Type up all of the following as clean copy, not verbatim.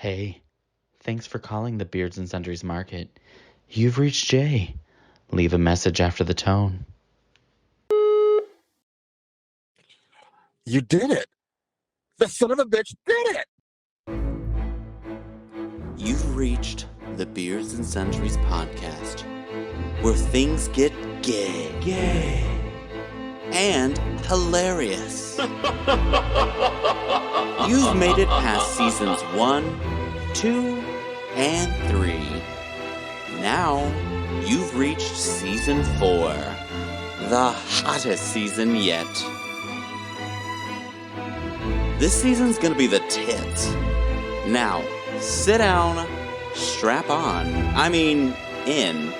Hey, thanks for calling the Beards and Sundries Market. You've reached Jay. Leave a message after the tone. You did it! The son of a bitch did it! You've reached the Beards and Sundries podcast, where things get gay, and hilarious. You've made it past seasons 1, 2, and 3. Now, you've reached season 4, the hottest season yet. This season's gonna be the tits. Now, sit down, strap on, in,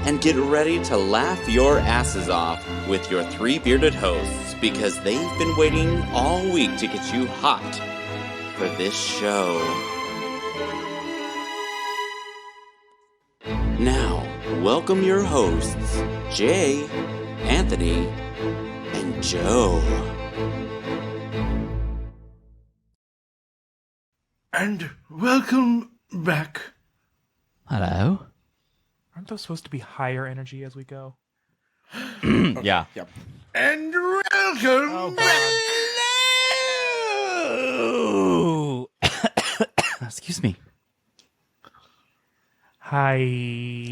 and get ready to laugh your asses off with your 3 bearded hosts, because they've been waiting all week to get you hot for this show. Now, welcome your hosts, Jay, Anthony, and Joe. And welcome back. Hello? Aren't those supposed to be higher energy as we go? Yeah. Yep. And welcome Hello! Excuse me. Hi.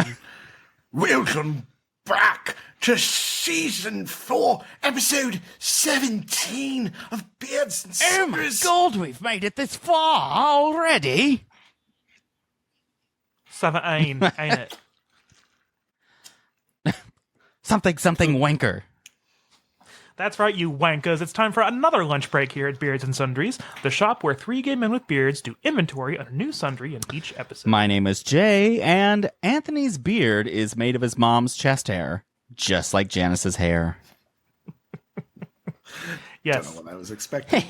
Welcome back to season 4, episode 17 of Beards and Oh my Sundries. god, we've made it this far already! 17, ain't it? Something wanker. That's right, you wankers. It's time for another lunch break here at Beards and Sundries, the shop where 3 gay men with beards do inventory on a new sundry in each episode. My name is Jay, and Anthony's beard is made of his mom's chest hair, just like Janice's hair. Yes. Don't know what I was expecting.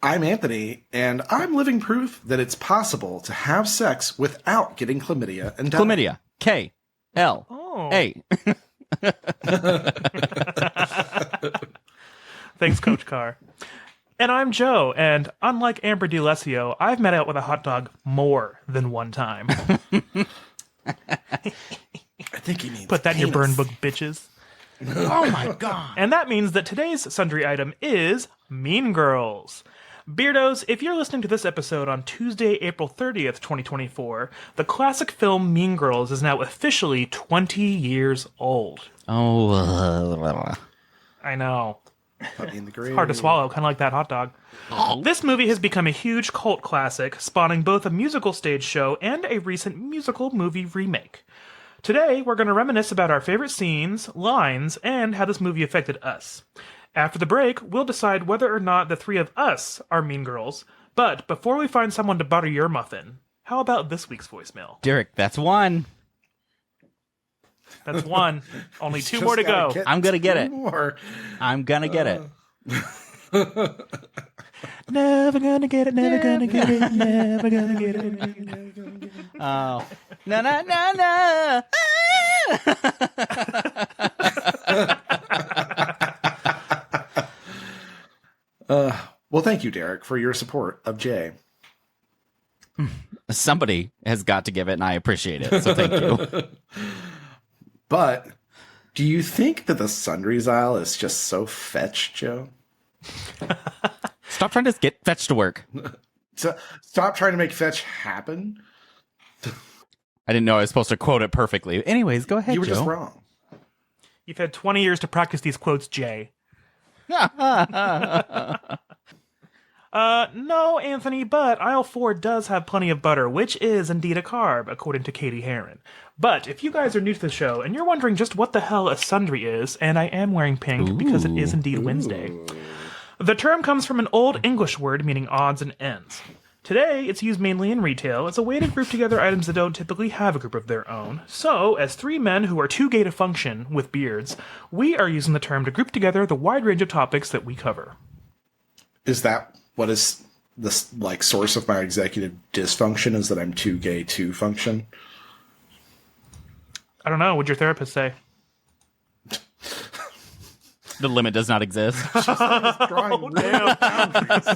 I'm Anthony, and I'm living proof that it's possible to have sex without getting chlamydia and dying. Chlamydia. K-L-A. Oh. Thanks, Coach Carr. And I'm Joe, and unlike Amber DiLessio, I've met out with a hot dog more than one time. I think he means Put that in your penis. burn book, bitches. Oh my god. And that means that today's sundry item is Mean Girls. Beardos, if you're listening to this episode on Tuesday, April 30th, 2024, the classic film Mean Girls is now officially 20 years old. Oh. I know. Put in the grave. Hard to swallow, kind of like that hot dog. This movie has become a huge cult classic, spawning both a musical stage show and a recent musical movie remake. Today, we're going to reminisce about our favorite scenes, lines, and how this movie affected us. After the break, we'll decide whether or not the 3 of us are mean girls. But before we find someone to butter your muffin, how about this week's voicemail? Derek, that's one. That's 1. Only 2 Just more to gotta go. I'm gonna get it. More. I'm gonna get it. Never gonna get it, never gonna get it, never gonna get it. Oh. No, no, no, no. Well, thank you, Derek, for your support of Jay. Somebody has got to give it, and I appreciate it. So thank you. But do you think that the sundries aisle is just so fetch, Joe? Stop trying to get fetch to work. So stop trying to make fetch happen. I didn't know I was supposed to quote it perfectly. Anyways, go ahead, You were Joe. just wrong. You've had 20 years to practice these quotes, Jay. No, Anthony, but aisle 4 does have plenty of butter, which is indeed a carb, according to Katie Heron. But if you guys are new to the show and you're wondering just what the hell a sundry is, and I am wearing pink because it is indeed Wednesday, the term comes from an Old English word meaning odds and ends. Today, it's used mainly in retail as a way to group together items that don't typically have a group of their own. So, as 3 men who are too gay to function with beards, we are using the term to group together the wide range of topics that we cover. Is that what is the source of my executive dysfunction? Is that I'm too gay to function? I don't know. What'd your therapist say? The limit does not exist. Drawing real boundaries.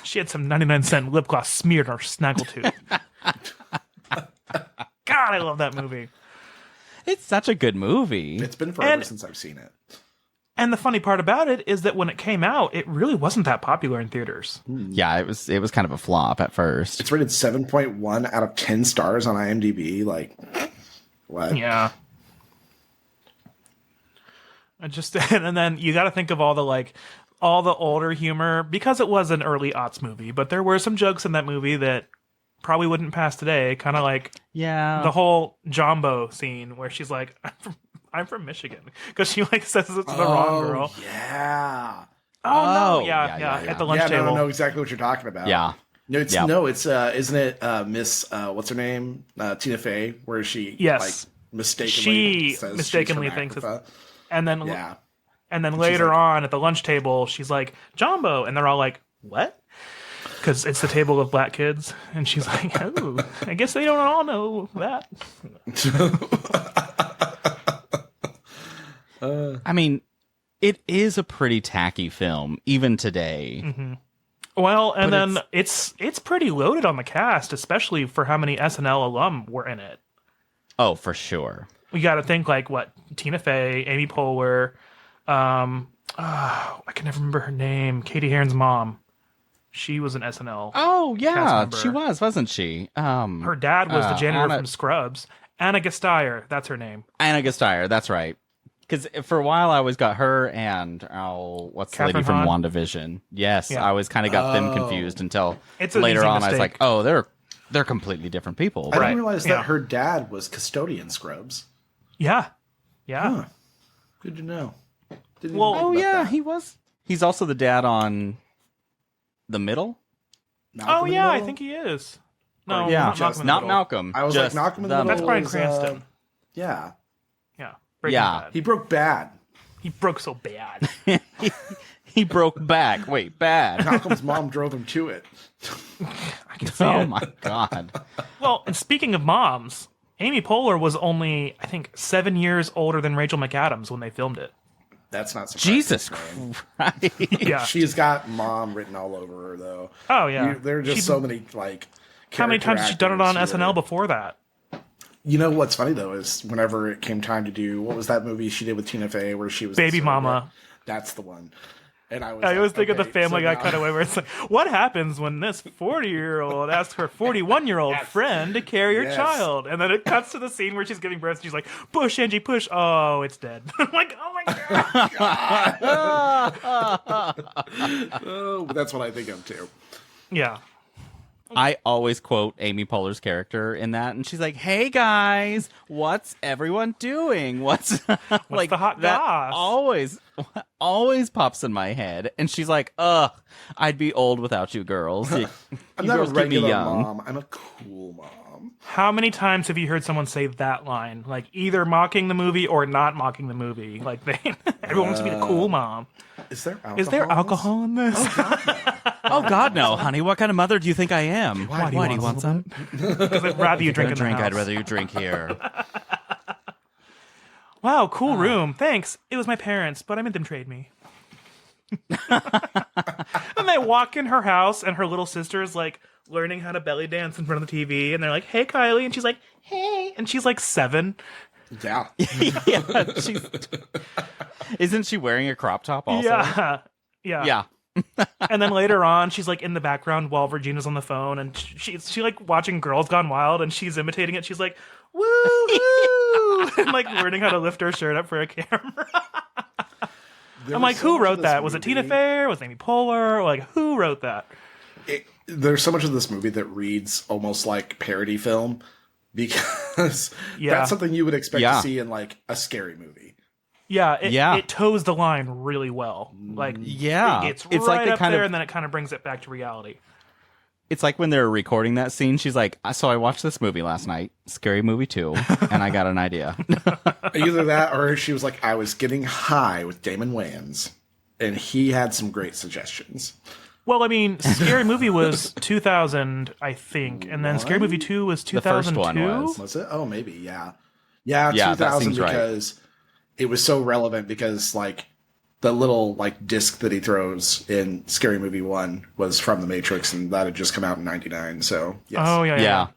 She had some 99-cent lip gloss smeared on her snaggletooth. God, I love that movie. It's such a good movie. It's been forever since I've seen it. And the funny part about it is that when it came out, it really wasn't that popular in theaters. Yeah, it was kind of a flop at first. It's rated 7.1 out of 10 stars on IMDb. Like, what? Yeah. And then you got to think of all the older humor, because it was an early aughts movie, but there were some jokes in that movie that probably wouldn't pass today. Kind of like the whole Jumbo scene where she's like, I'm from Michigan, because she like says it to the wrong girl. Yeah. Oh no, yeah. At the lunch table. I know exactly what you're talking about. Yeah. No, it's isn't it Miss what's her name? Tina Fey, where she like mistakenly thinks it's, and then later like, on at the lunch table she's like, Jumbo, and they're all like, what? Because it's the table of black kids, and she's like, oh, I guess they don't all know that. I mean, it is a pretty tacky film, even today. Mm-hmm. Well, and then it's pretty loaded on the cast, especially for how many SNL alum were in it. Oh, for sure. We got to think like what Tina Fey, Amy Poehler, I can never remember her name. Katie Heron's mom. She was an SNL. Oh yeah, cast she member. wasn't she? Her dad was the janitor from Scrubs. Anna Gasteyer, that's her name. Anna Gasteyer, that's right. Because for a while I always got her and what's the lady from WandaVision? Yes, I always kind of got them confused until later on. I was like, oh, they're completely different people. I didn't realize that her dad was custodian Scrubs. Yeah. Huh. Good to know. He was. He's also the dad on The Middle. Malcolm in the I Middle? think he is. No, not Malcolm. I was like, Malcolm in the Middle. That's Bryan Cranston. Yeah. Breaking Yeah. Bad. He broke bad. He broke so bad. He broke back. Wait, bad. Malcolm's mom drove him to it. I can see Oh it. my god. Well, and speaking of moms, Amy Poehler was only, I think, 7 years older than Rachel McAdams when they filmed it. That's not surprising. Jesus Christ. Yeah. She's got mom written all over her, though. Oh, yeah. There are just so many, like, how many times has she done it on actors SNL before that? You know what's funny, though, is whenever it came time to do, what was that movie she did with Tina Fey where she was Baby Mama. That's the one. And I always think of the Family Guy cutaway where it's like, what happens when this 40-year-old asks her 41-year-old friend to carry her child? And then it cuts to the scene where she's giving birth and she's like, push, Angie, push. Oh, it's dead. I'm like, oh my God. Oh, that's what I think of, too. Yeah. I always quote Amy Poehler's character in that, and she's like, "Hey guys, what's everyone doing? What's like the hot that goss?" always pops in my head." And she's like, "Ugh, I'd be old without you girls. You I'm not a girls keep me regular young." mom. I'm a cool mom. How many times have you heard someone say that line? Like either mocking the movie or not mocking the movie. Like everyone wants to be the cool mom. Is there alcohol? Is there alcohol in this? Oh God, no, honey. What kind of mother do you think I am? Why do you want some? Because I'd rather you drink in the house. I'd rather you drink here. Wow, cool room. Thanks. It was my parents, but I made them trade me. And they walk in her house, and her little sister's like learning how to belly dance in front of the TV, and they're like, "Hey, Kylie," and she's like, "Hey," and she's like 7. Yeah. Yeah. Isn't she wearing a crop top also? Yeah. And then later on, she's like in the background while Regina's on the phone, and she's like watching Girls Gone Wild, and she's imitating it. She's like, woo, and like learning how to lift her shirt up for a camera. I'm like, who wrote that? Was it Tina Fey? Was it Amy Poehler? Like, who wrote that? There's so much of this movie that reads almost like parody film, because that's something you would expect to see in like a scary movie. Yeah, it toes the line really well. Like, it gets it's right like they up kind there, of, and then it kind of brings it back to reality. It's like when they were recording that scene, she's like, "So I watched this movie last night, Scary Movie 2, and I got an idea." Either that, or she was like, "I was getting high with Damon Wayans, and he had some great suggestions." Well, I mean, Scary Movie was 2000, I think, and then Scary Movie 2 was 2002. The first one was. Was it? Oh, maybe, yeah. 2000 that seems right. because it was so relevant, because like the little like disc that he throws in Scary Movie 1 was from The Matrix, and that had just come out in '99. So yes. Oh yeah.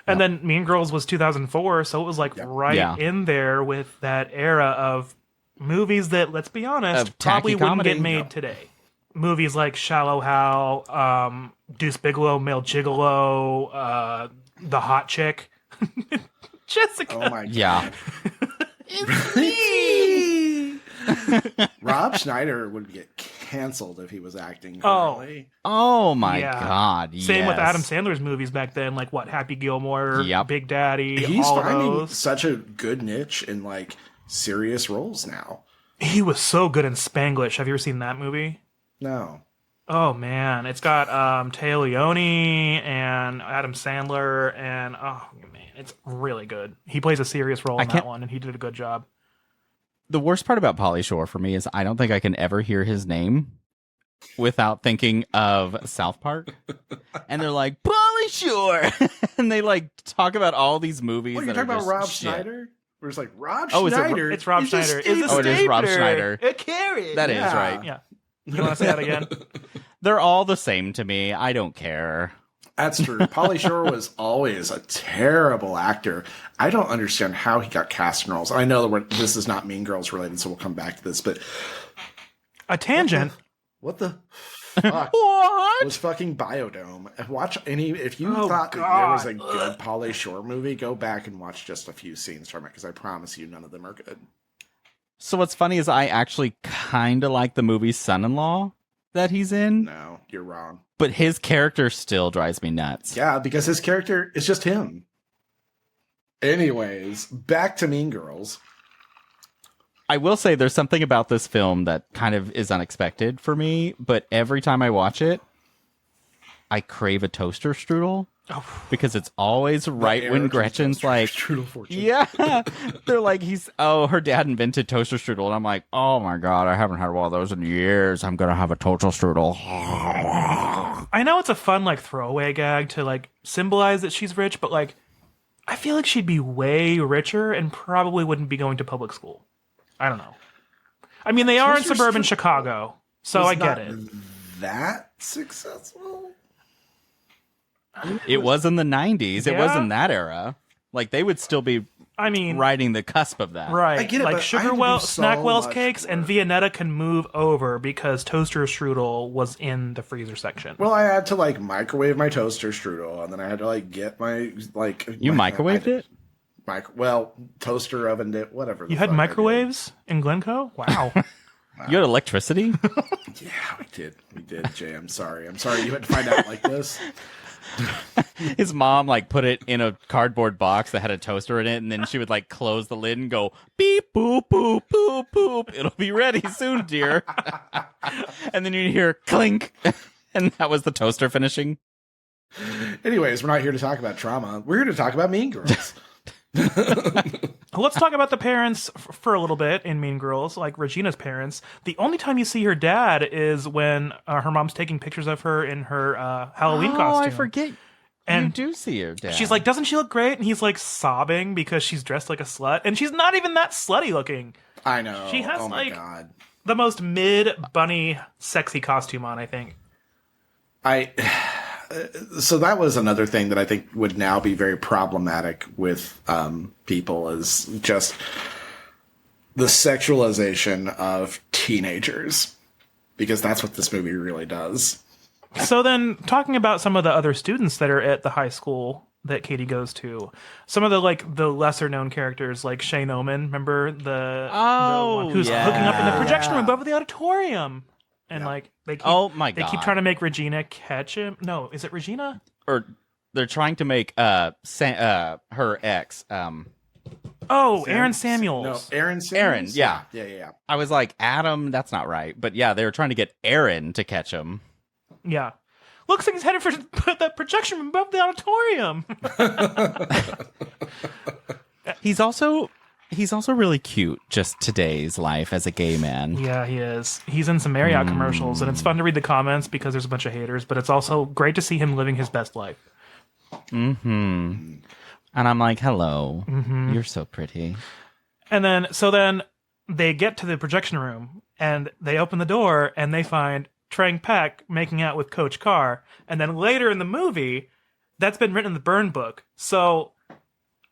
And then Mean Girls was 2004, so it was like in there with that era of movies that, let's be honest, probably wouldn't get made today. Movies like Shallow Hal, Deuce Bigalow, Male Gigolo, The Hot Chick, Jessica. Oh my god. Yeah. It's me. Rob Schneider would get canceled if he was acting currently. Oh my god. Same with Adam Sandler's movies back then, like Happy Gilmore, Big Daddy. He's all finding those. such a good niche in like serious roles now. He was so good in Spanglish. Have you ever seen that movie? No. Oh man, it's got Taya Leone and Adam Sandler, and oh man, it's really good. He plays a serious role in that one, and he did a good job. The worst part about Pauly Shore for me is I don't think I can ever hear his name without thinking of South Park. And they're like, Pauly Shore! And they like talk about all these movies. What, you're talking about Rob Schneider? We're just like, Rob Schneider? It's Rob Schneider. It is Rob Schneider. A carrot. That is right. Yeah. You want to say that again? They're all the same to me. I don't care. That's true. Pauly Shore was always a terrible actor. I don't understand how he got cast in roles. I know that this is not Mean Girls related, so we'll come back to this, but... A tangent. What the fuck? What? It was fucking Biodome. If you thought that there was a good Pauly Shore movie, go back and watch just a few scenes from it, because I promise you none of them are good. So what's funny is I actually kind of like the movie Son-in-Law that he's in. No, you're wrong. But his character still drives me nuts. Yeah, because his character is just him. Anyways, back to Mean Girls. I will say there's something about this film that kind of is unexpected for me, but every time I watch it, I crave a toaster strudel. Oh. Because it's always right when Gretchen's like, yeah, they're like, her dad invented toaster strudel. And I'm like, oh my God, I haven't had one of those in years. I'm going to have a toaster strudel. I know it's a fun, like, throwaway gag to, like, symbolize that she's rich, but, like, I feel like she'd be way richer and probably wouldn't be going to public school. I don't know. I mean, they are in suburban Chicago, so I get it. That successful? It was in the 90s. Yeah. It was in that era. Like, they would still be riding the cusp of that. Right. I get it, like Snackwell's so cakes and Viennetta can move over because toaster strudel was in the freezer section. Well, I had to, like, microwave my toaster strudel, and then I had to, like, get my, like... You microwaved it? Toaster oven, whatever. You had microwaves in Glencoe? Wow. You had electricity? Yeah, we did, Jay. I'm sorry you had to find out like this. His mom like put it in a cardboard box that had a toaster in it, and then she would like close the lid and go beep boop boop boop boop. It'll be ready soon, dear. And then you'd hear clink, and that was the toaster finishing. Anyways, we're not here to talk about trauma. We're here to talk about Mean Girls. Let's talk about the parents for a little bit in Mean Girls, like Regina's parents. The only time you see her dad is when her mom's taking pictures of her in her Halloween costume. Oh, I forget. And you do see her dad. She's like, doesn't she look great? And he's like sobbing because she's dressed like a slut. And she's not even that slutty looking. I know. She has God. The most mid-bunny sexy costume on, I think. So that was another thing that I think would now be very problematic with people is just the sexualization of teenagers, because that's what this movie really does. So then, talking about some of the other students that are at the high school that Katie goes to, some of the lesser known characters like Shane Oman, remember the one who's hooking up in the projection room above the auditorium. And they keep trying to make Regina catch him. No, is it Regina? Or they're trying to make her ex. Aaron Samuels. No, Aaron Samuels. Aaron, yeah. Yeah. I was like, Adam, that's not right. But yeah, they were trying to get Aaron to catch him. Yeah. Looks like he's headed for that projection room above the auditorium. He's also really cute, just today's life as a gay man. Yeah, he is. He's in some Marriott commercials, and it's fun to read the comments because there's a bunch of haters, but it's also great to see him living his best life. Mm-hmm. And I'm like, hello, you're so pretty. And then, they get to the projection room, and they open the door and they find Trang Peck making out with Coach Carr. And then later in the movie, that's been written in the burn book. So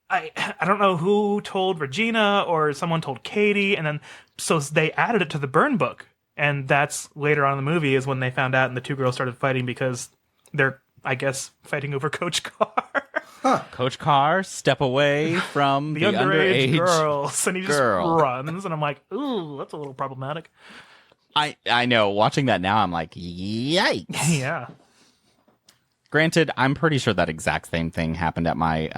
I don't know who told Regina or someone told Katie, and then so they added it to the burn book. And that's later on in the movie is when they found out and the two girls started fighting because they're, I guess, fighting over Coach Carr. Huh. Coach Carr, step away from the underage girls. And he just runs. And I'm like, ooh, that's a little problematic. I know. Watching that now, I'm like, yikes. Yeah. Granted, I'm pretty sure that exact same thing happened at my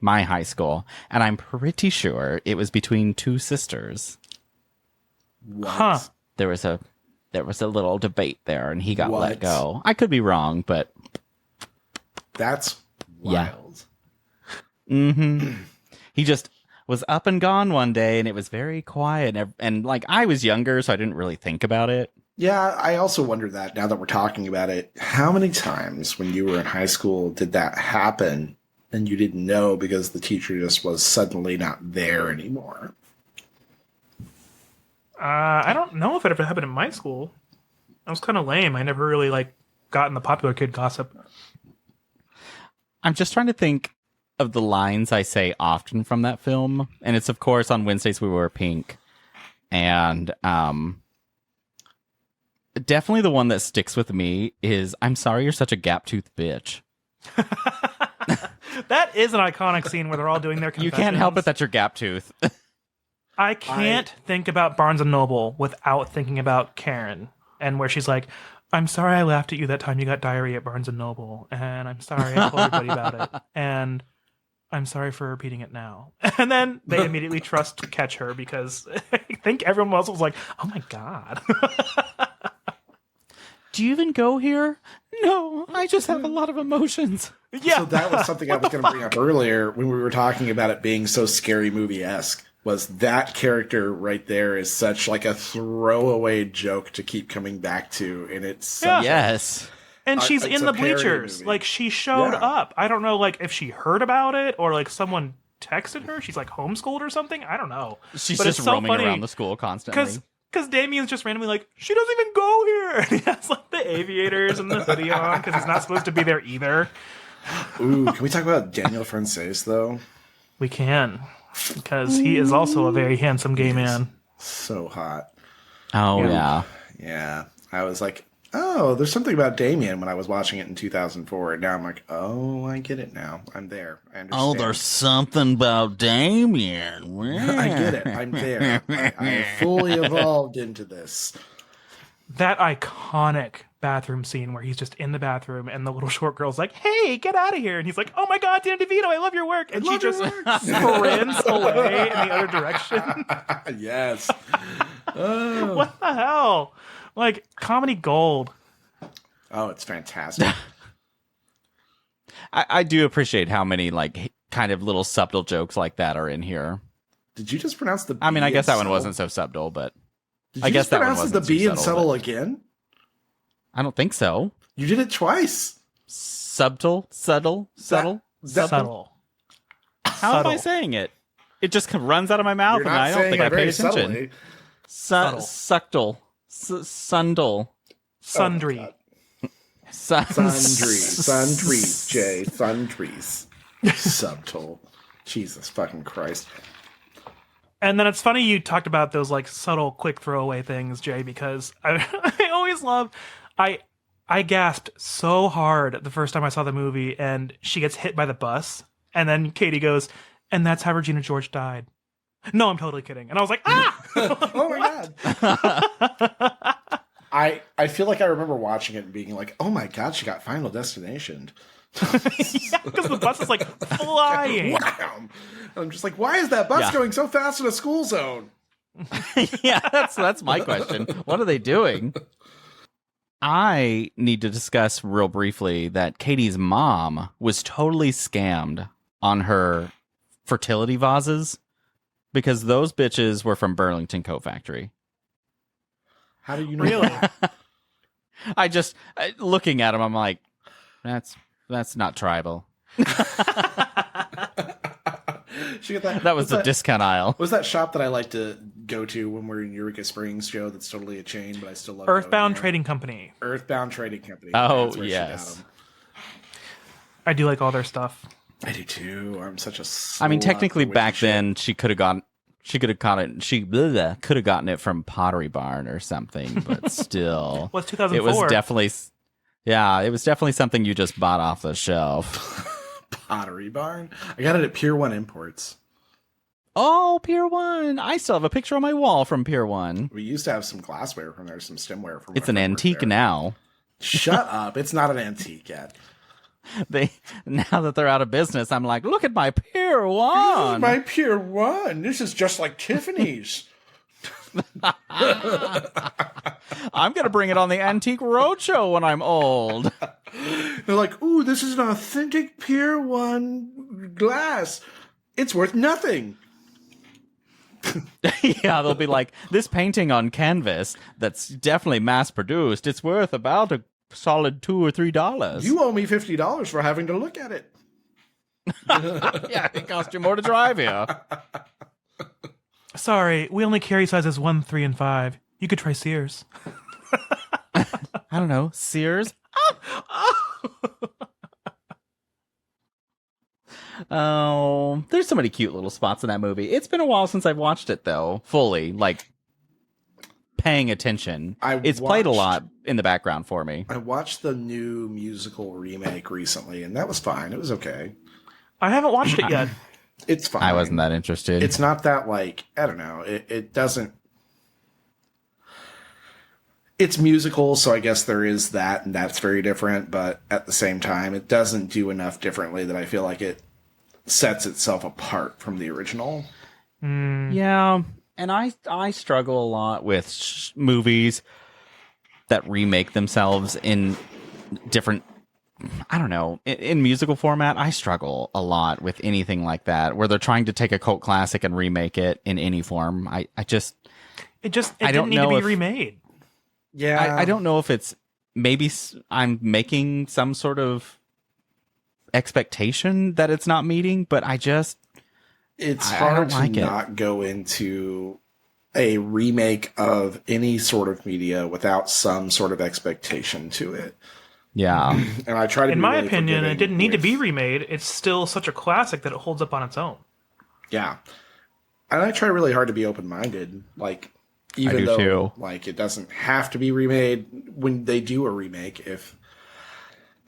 my high school. And I'm pretty sure it was between two sisters. What? Huh. There was a little debate there, and he got let go. I could be wrong, but that's wild. Yeah. Mm-hmm. He just was up and gone one day, and it was very quiet. And like I was younger, so I didn't really think about it. Yeah, I also wonder that now that we're talking about it. How many times when you were in high school did that happen, and you didn't know because the teacher just was suddenly not there anymore? I don't know if it ever happened in my school. I was kind of lame. I never really got in the popular kid gossip. I'm just trying to think of the lines I say often from that film, and it's of course on Wednesdays we wear pink, and definitely the one that sticks with me is "I'm sorry you're such a gap-toothed bitch." That is an iconic scene where they're all doing their confessions. You can't help it that you're gap-toothed. I can't think about Barnes & Noble without thinking about Karen, and where she's like, I'm sorry I laughed at you that time you got diarrhea at Barnes & Noble, and I'm sorry I told everybody about it, and I'm sorry for repeating it now. And then they immediately trust to catch her because I think everyone else was like, oh my God. Do you even go here? No, I just have a lot of emotions. Yeah. So that was something I was going to bring up earlier when we were talking about it being so scary movie-esque. Was that character right there is such like a throwaway joke to keep coming back to, and it's such yes. And she's in the bleachers. Like, she showed up. I don't know, if she heard about it or, someone texted her. She's, homeschooled or something. I don't know. She's just roaming around the school constantly. Because Damien's just randomly she doesn't even go here. And he has, the aviators and the hoodie on because he's not supposed to be there either. Ooh, can we talk about Daniel Frances, though? We can. Because he is also a very handsome gay man. So hot. Oh, yeah. Yeah. I was like, oh, there's something about Damien when I was watching it in 2004. And now I'm like, oh, I get it now. I'm there. I understand. Oh, there's something about Damien. I get it. I'm there. I have fully evolved into this. That iconic bathroom scene where he's just in the bathroom and the little short girl's like, hey, get out of here. And he's like, oh my God, Dan DeVito, I love your work. And she just sprints away in the other direction. Yes. Oh. What the hell? Comedy gold. Oh, it's fantastic. I do appreciate how many, kind of little subtle jokes like that are in here. Did you just pronounce the B? I mean, I guess that one wasn't so subtle, but I guess that one wasn't the B and subtle again? I don't think so. You did it twice. Subtle. Subtle. How am I saying it? It just runs out of my mouth, and I don't think I paid attention. Suctal. Sundle. Sundry. Sundries, Jay. Sundries. Subtle. Jesus fucking Christ. And then it's funny you talked about those subtle, quick throwaway things, Jay, because I always love... I gasped so hard the first time I saw the movie, and she gets hit by the bus, and then Katie goes, and that's how Regina George died. No, I'm totally kidding. And I was like, ah! Oh my God. I feel like I remember watching it and being like, oh my God, she got Final Destination. Yeah, because the bus is flying. Wow. I'm just like, why is that bus going so fast in a school zone? Yeah, that's my question. What are they doing? I need to discuss real briefly that Katie's mom was totally scammed on her fertility vases because those bitches were from Burlington Coat Factory. How do you know? Really? Looking at them, I'm like, that's not tribal. She got that. That was the discount aisle. Was that shop that I like to go to when we're in Eureka Springs, Joe. That's totally a chain, but I still love Earthbound Trading Company. Earthbound Trading Company. Oh, yes. I do like all their stuff. I do too. I'm such a I mean, technically back then she could have gotten it from Pottery Barn or something, but still. Well, it's 2004. It was definitely something you just bought off the shelf. Pottery Barn? I got it at Pier 1 Imports. Oh, Pier 1. I still have a picture on my wall from Pier 1. We used to have some glassware from there, some stemware from It's an antique now. Shut up. It's not an antique yet. Now that they're out of business, I'm like, look at my Pier 1. My Pier 1. This is just like Tiffany's. I'm going to bring it on the Antique Roadshow when I'm old. They're like, ooh, this is an authentic Pier 1 glass. It's worth nothing. Yeah, they'll be like, this painting on canvas that's definitely mass produced, it's worth about a solid $2 or $3. You owe me $50 for having to look at it. Yeah, it cost you more to drive here. Sorry, we only carry sizes 1, 3, and 5. You could try Sears. I don't know, Sears? Oh, there's so many cute little spots in that movie. It's been a while since I've watched it, though, fully, like, paying attention. It's played a lot in the background for me. I watched the new musical remake recently, and that was fine. It was okay. I haven't watched it yet. It's fine. I wasn't that interested. It's not that, like, I don't know. It doesn't... It's musical, so I guess there is that, and that's very different. But at the same time, it doesn't do enough differently that I feel like it sets itself apart from the original. Yeah, and I struggle a lot with movies that remake themselves in different... I don't know. In musical format, I struggle a lot with anything like that, where they're trying to take a cult classic and remake it in any form. It didn't need to be remade. Yeah. I don't know if it's maybe I'm making some sort of expectation that it's not meeting, but it's hard to not go into a remake of any sort of media without some sort of expectation to it. Yeah. And I try to in my opinion, it didn't need to be remade. It's still such a classic that it holds up on its own. Yeah. And I try really hard to be open-minded. Like, even though like it doesn't have to be remade when they do a remake.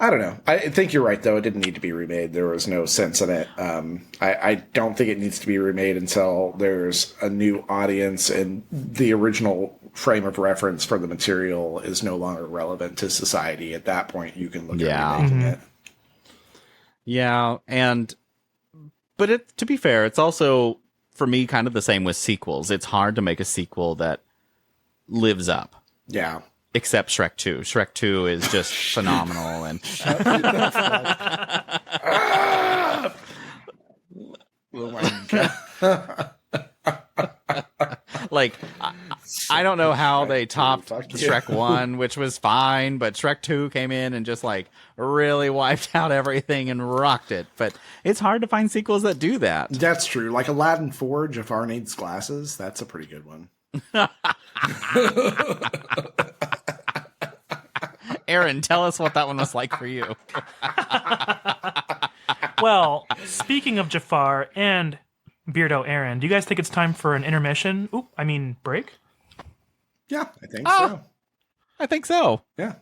I don't know. I think you're right, though. It didn't need to be remade. There was no sense in it. I don't think it needs to be remade until there's a new audience and the original frame of reference for the material is no longer relevant to society. At that point, you can look at remaking it. Yeah, but to be fair, it's also, for me, kind of the same with sequels. It's hard to make a sequel that lives up. Yeah. Except Shrek 2. Shrek 2 is just phenomenal. And oh my God. Like, I don't know how they topped Shrek 1, which was fine, but Shrek 2 came in and just, like, really wiped out everything and rocked it. But it's hard to find sequels that do that. That's true. Like Aladdin Forge, Jafar Needs Glasses, that's a pretty good one. Aaron, tell us what that one was like for you. Well, speaking of Jafar and Beardo Aaron, do you guys think it's time for an intermission? Break? Yeah, I think so. I think so. Yeah.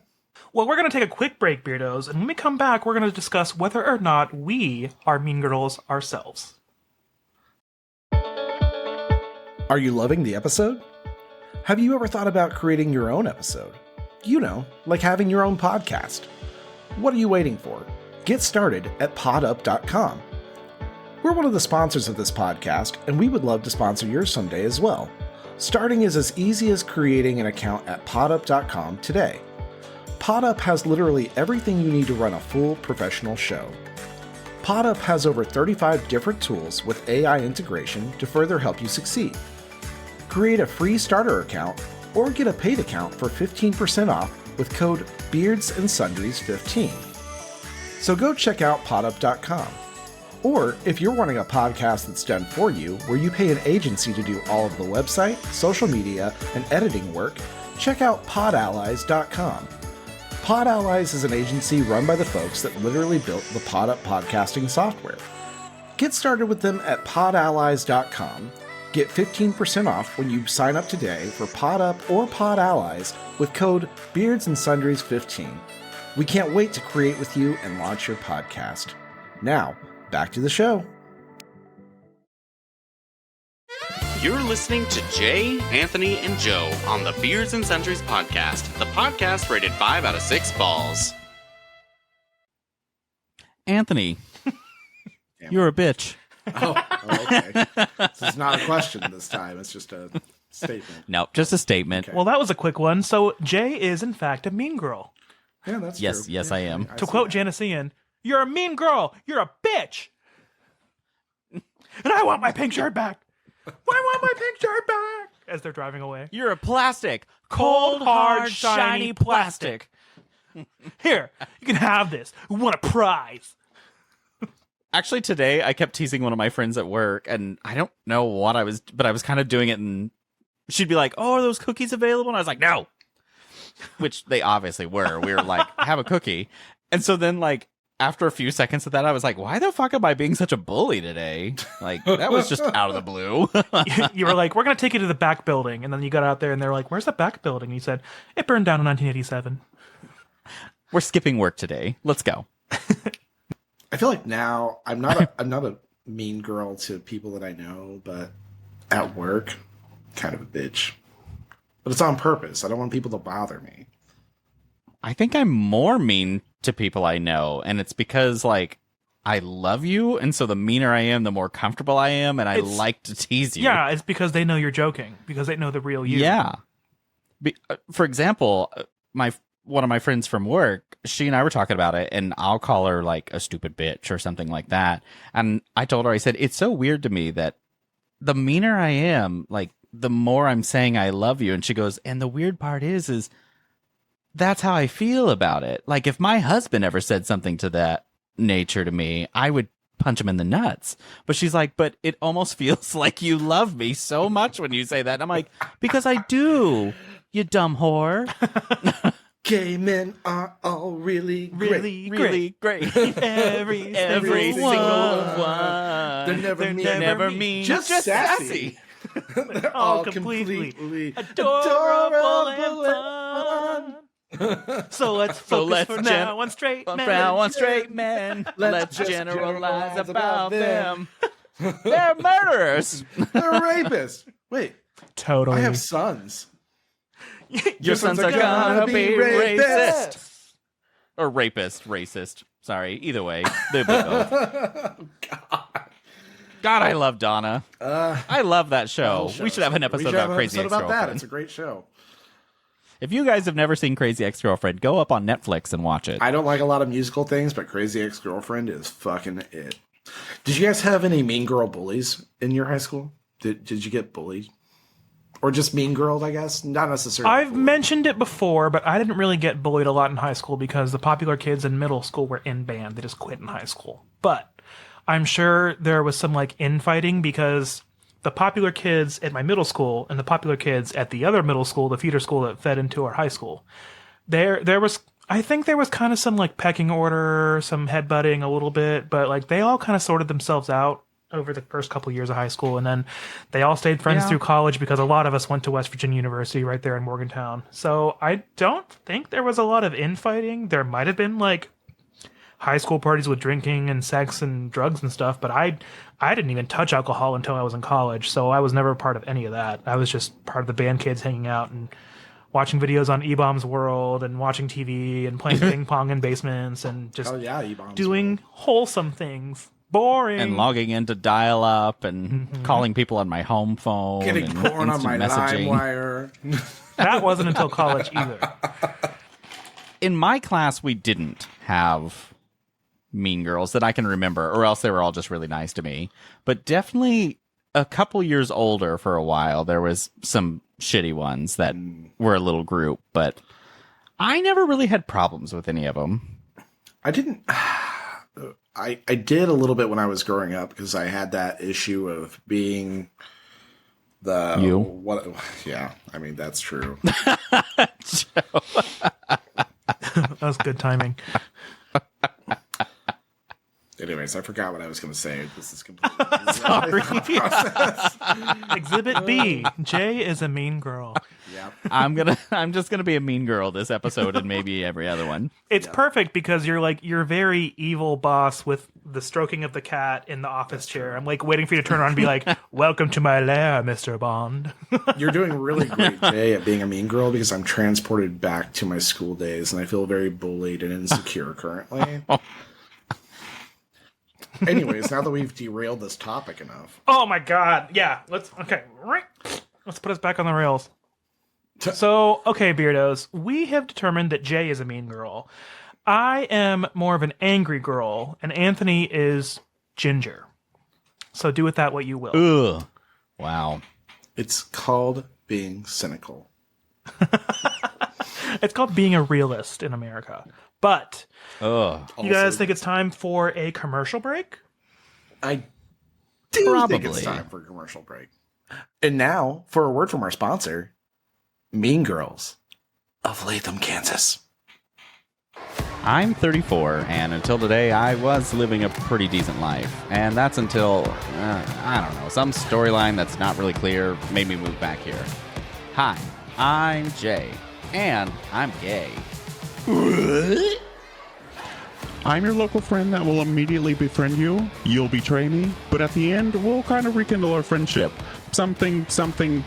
Well, we're going to take a quick break, Beardos, and when we come back, we're going to discuss whether or not we are mean girls ourselves. Are you loving the episode? Have you ever thought about creating your own episode? You know, like having your own podcast. What are you waiting for? Get started at podup.com. We're one of the sponsors of this podcast, and we would love to sponsor yours someday as well. Starting is as easy as creating an account at podup.com today. Podup has literally everything you need to run a full professional show. Podup has over 35 different tools with AI integration to further help you succeed. Create a free starter account or get a paid account for 15% off with code BEARDSANDSUNDRIES15. So go check out podup.com. Or if you're wanting a podcast that's done for you, where you pay an agency to do all of the website, social media, and editing work, check out podallies.com. Pod Allies is an agency run by the folks that literally built the Pod Up podcasting software. Get started with them at podallies.com. Get 15% off when you sign up today for Pod Up or Pod Allies with code BeardsandSundries15. We can't wait to create with you and launch your podcast. Now, back to the show. You're listening to Jay, Anthony, and Joe on the Beards and Sundries podcast, the podcast rated 5 out of 6 balls. Anthony, you're a bitch. Okay. This is not a question this time. It's just a statement. No, just a statement. Okay. Well, that was a quick one. So Jay is, in fact, a mean girl. Yeah, that's yes, true. Yes, yeah, I am. To quote Janice Ian, "You're a mean girl. You're a bitch. And I want my pink shirt back. I want my pink shirt back." As they're driving away. You're a plastic. Cold, hard, shiny plastic. Here, you can have this. We want a prize. Actually, today I kept teasing one of my friends at work, and I don't know what I was, but I was kind of doing it, and she'd be like, "Oh, are those cookies available?" And I was like, "No." Which they obviously were. We were like, "Have a cookie." And so then, like, after a few seconds of that, I was like, "Why the fuck am I being such a bully today?" Like, that was just out of the blue. You were like, "We're going to take you to the back building." And then you got out there and they're like, "Where's the back building?" And you said, "It burned down in 1987. We're skipping work today. Let's go. I feel like now I'm not a mean girl to people that I know, but at work, kind of a bitch. But it's on purpose. I don't want people to bother me. I think I'm more mean to people I know, and it's because, like, I love you, and so the meaner I am, the more comfortable I am, and I like to tease you. Yeah, it's because they know you're joking, because they know the real you. Yeah. For example, one of my friends from work, she and I were talking about it, and I'll call her, like, a stupid bitch or something like that. And I told her, I said, it's so weird to me that the meaner I am, like, the more I'm saying I love you. And she goes, and the weird part is that's how I feel about it. Like, if my husband ever said something to that nature to me, I would punch him in the nuts. But she's like, but it almost feels like you love me so much when you say that. And I'm like, because I do, you dumb whore. Gay men are all really great. Really great. Every single one. one. They're never mean. Just sassy. They're all completely adorable and fun. So let's focus for now on straight men. Now on straight men. Let's generalize about them. They're murderers. They're rapists. Wait. Totally. I have sons. Your sons are gonna be racist. Or racist. Sorry. Either way. They're both. God, I love Donna. I love that show. We should have an episode about Crazy Ex-Girlfriend. It's a great show. If you guys have never seen Crazy Ex-Girlfriend, go up on Netflix and watch it. I don't like a lot of musical things, but Crazy Ex-Girlfriend is fucking it. Did you guys have any mean girl bullies in your high school? Did you get bullied? Or just mean girled, I guess? Not necessarily. I've mentioned it before, but I didn't really get bullied a lot in high school because the popular kids in middle school were in band. They just quit in high school. But I'm sure there was some, like, infighting because the popular kids at my middle school and the popular kids at the other middle school, the feeder school that fed into our high school, there was, I think there was kind of some, like, pecking order, some headbutting a little bit, but, like, they all kind of sorted themselves out over the first couple years of high school, and then they all stayed friends through college because a lot of us went to West Virginia University right there in Morgantown. So I don't think there was a lot of infighting. There might have been, like, high school parties with drinking and sex and drugs and stuff, but I didn't even touch alcohol until I was in college, so I was never part of any of that. I was just part of the band kids hanging out and watching videos on E-Bombs World and watching TV and playing ping pong in basements and just doing wholesome things. Boring. And logging into dial-up and calling people on my home phone. Getting and porn on my messaging. LimeWire. That wasn't until college either. In my class, we didn't have mean girls that I can remember, or else they were all just really nice to me. But definitely a couple years older for a while, there was some shitty ones that were a little group, but I never really had problems with any of them. I did a little bit when I was growing up because I had that issue of being the yeah, I mean that's true. That was good timing. Anyways, I forgot what I was going to say. This is completely sorry. Exhibit B. Jay is a mean girl. Yep. I'm just gonna be a mean girl this episode and maybe every other one. It's perfect because you're very evil boss with the stroking of the cat in the office chair. I'm like waiting for you to turn around and be like, "Welcome to my lair, Mr. Bond." You're doing really great, Jay, at being a mean girl because I'm transported back to my school days and I feel very bullied and insecure currently. Anyways, now that we've derailed this topic enough. Oh my god. Yeah, let's put us back on the rails. So, okay, Beardos, we have determined that Jay is a mean girl. I am more of an angry girl, and Anthony is ginger. So do with that what you will. Ugh. Wow. It's called being cynical. It's called being a realist in America. But Ugh. you guys think it's time for a commercial break? I do think it's time for a commercial break. And now, for a word from our sponsor, Mean Girls of Latham, Kansas. I'm 34, and until today, I was living a pretty decent life. And that's until, I don't know, some storyline that's not really clear made me move back here. Hi, I'm Jay, and I'm gay. I'm your local friend that will immediately befriend you. You'll betray me, but at the end, we'll kind of rekindle our friendship. Something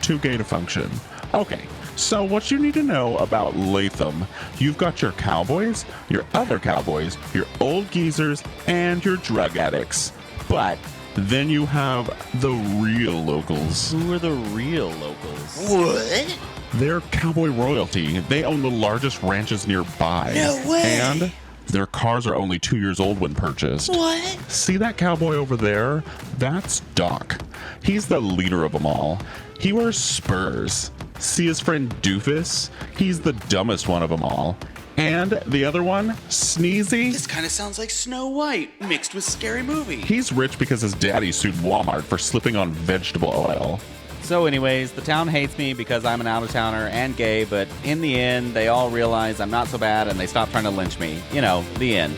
too gay to function. Okay, so what you need to know about Latham. You've got your cowboys, your other cowboys, your old geezers, and your drug addicts. But then you have the real locals. Who are the real locals? What? They're cowboy royalty. They own the largest ranches nearby. No way! And their cars are only 2 years old when purchased. What? See that cowboy over there? That's Doc. He's the leader of them all. He wears spurs. See his friend Doofus? He's the dumbest one of them all. And the other one, Sneezy? This kind of sounds like Snow White mixed with Scary Movie. He's rich because his daddy sued Walmart for slipping on vegetable oil. So anyways, the town hates me because I'm an out-of-towner and gay, but in the end, they all realize I'm not so bad and they stop trying to lynch me. You know, the end.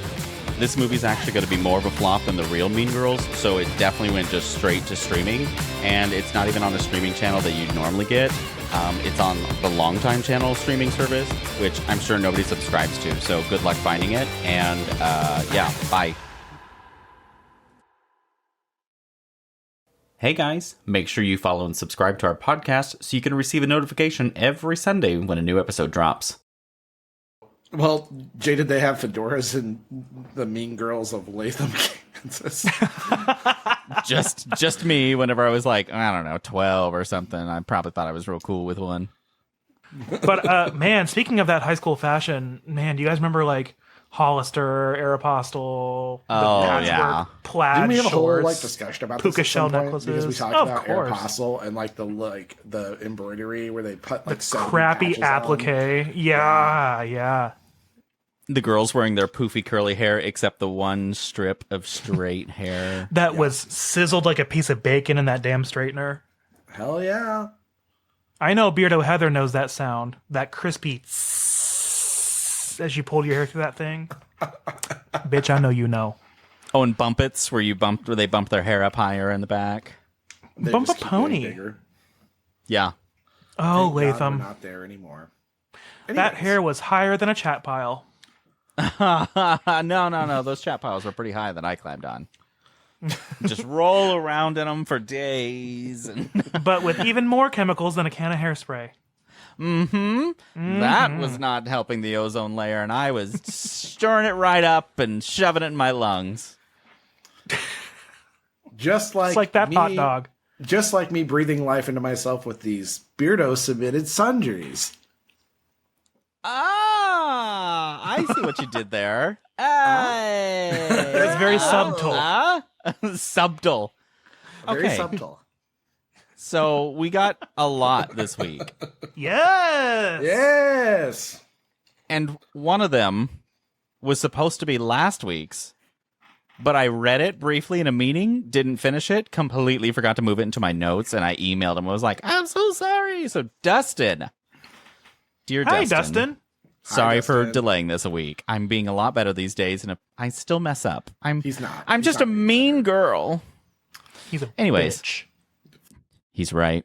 This movie's actually going to be more of a flop than the real Mean Girls, so it definitely went just straight to streaming, and it's not even on a streaming channel that you'd normally get. It's on the Longtime Channel streaming service, which I'm sure nobody subscribes to, so good luck finding it, and yeah, bye. Hey guys, make sure you follow and subscribe to our podcast so you can receive a notification every Sunday when a new episode drops. Well, Jay, did they have fedoras in the Mean Girls of Latham, Kansas? just me whenever I was like, I don't know, 12 or something. I probably thought I was real cool with one. But man, speaking of that high school fashion, man, do you guys remember like Hollister, Aeropostale, the patchwork plaid Didn't we have a whole shorts, discussion about puka this shell point? necklaces? Because we talked Of about course. Aeropostale and like the embroidery where they put like the crappy applique. Yeah. The girls wearing their poofy curly hair except the one strip of straight hair. That was sizzled like a piece of bacon in that damn straightener. Hell yeah. I know Beardo Heather knows that sound. That crispy as you pulled your hair through that thing. Bitch, I know you know. Oh, and bumpets where they bump their hair up higher in the back. They Bump just a keep pony. getting bigger. Yeah. Oh, Thank God Latham. we're not there anymore. That Anyways. hair was higher than a chat pile. No. Those chat piles were pretty high that I climbed on. Just roll around in them for days. But with even more chemicals than a can of hairspray. That was not helping the ozone layer, and I was stirring it right up and shoving it in my lungs. Just like It's like that me, hot dog. Just like me breathing life into myself with these Beardo submitted sundries. I see what you did there. Hey. That's very subtle. Subtle. Very Okay. subtle. So we got a lot this week. Yes. Yes. And one of them was supposed to be last week's, but I read it briefly in a meeting, didn't finish it, completely forgot to move it into my notes, and I emailed him. I was like, I'm so sorry. So, Dustin. Dear Dustin. Hi, Dustin. Sorry for delaying this a week. I'm being a lot better these days, and I still mess up. He's not. I'm just a mean girl. He's a Anyways, bitch. He's right.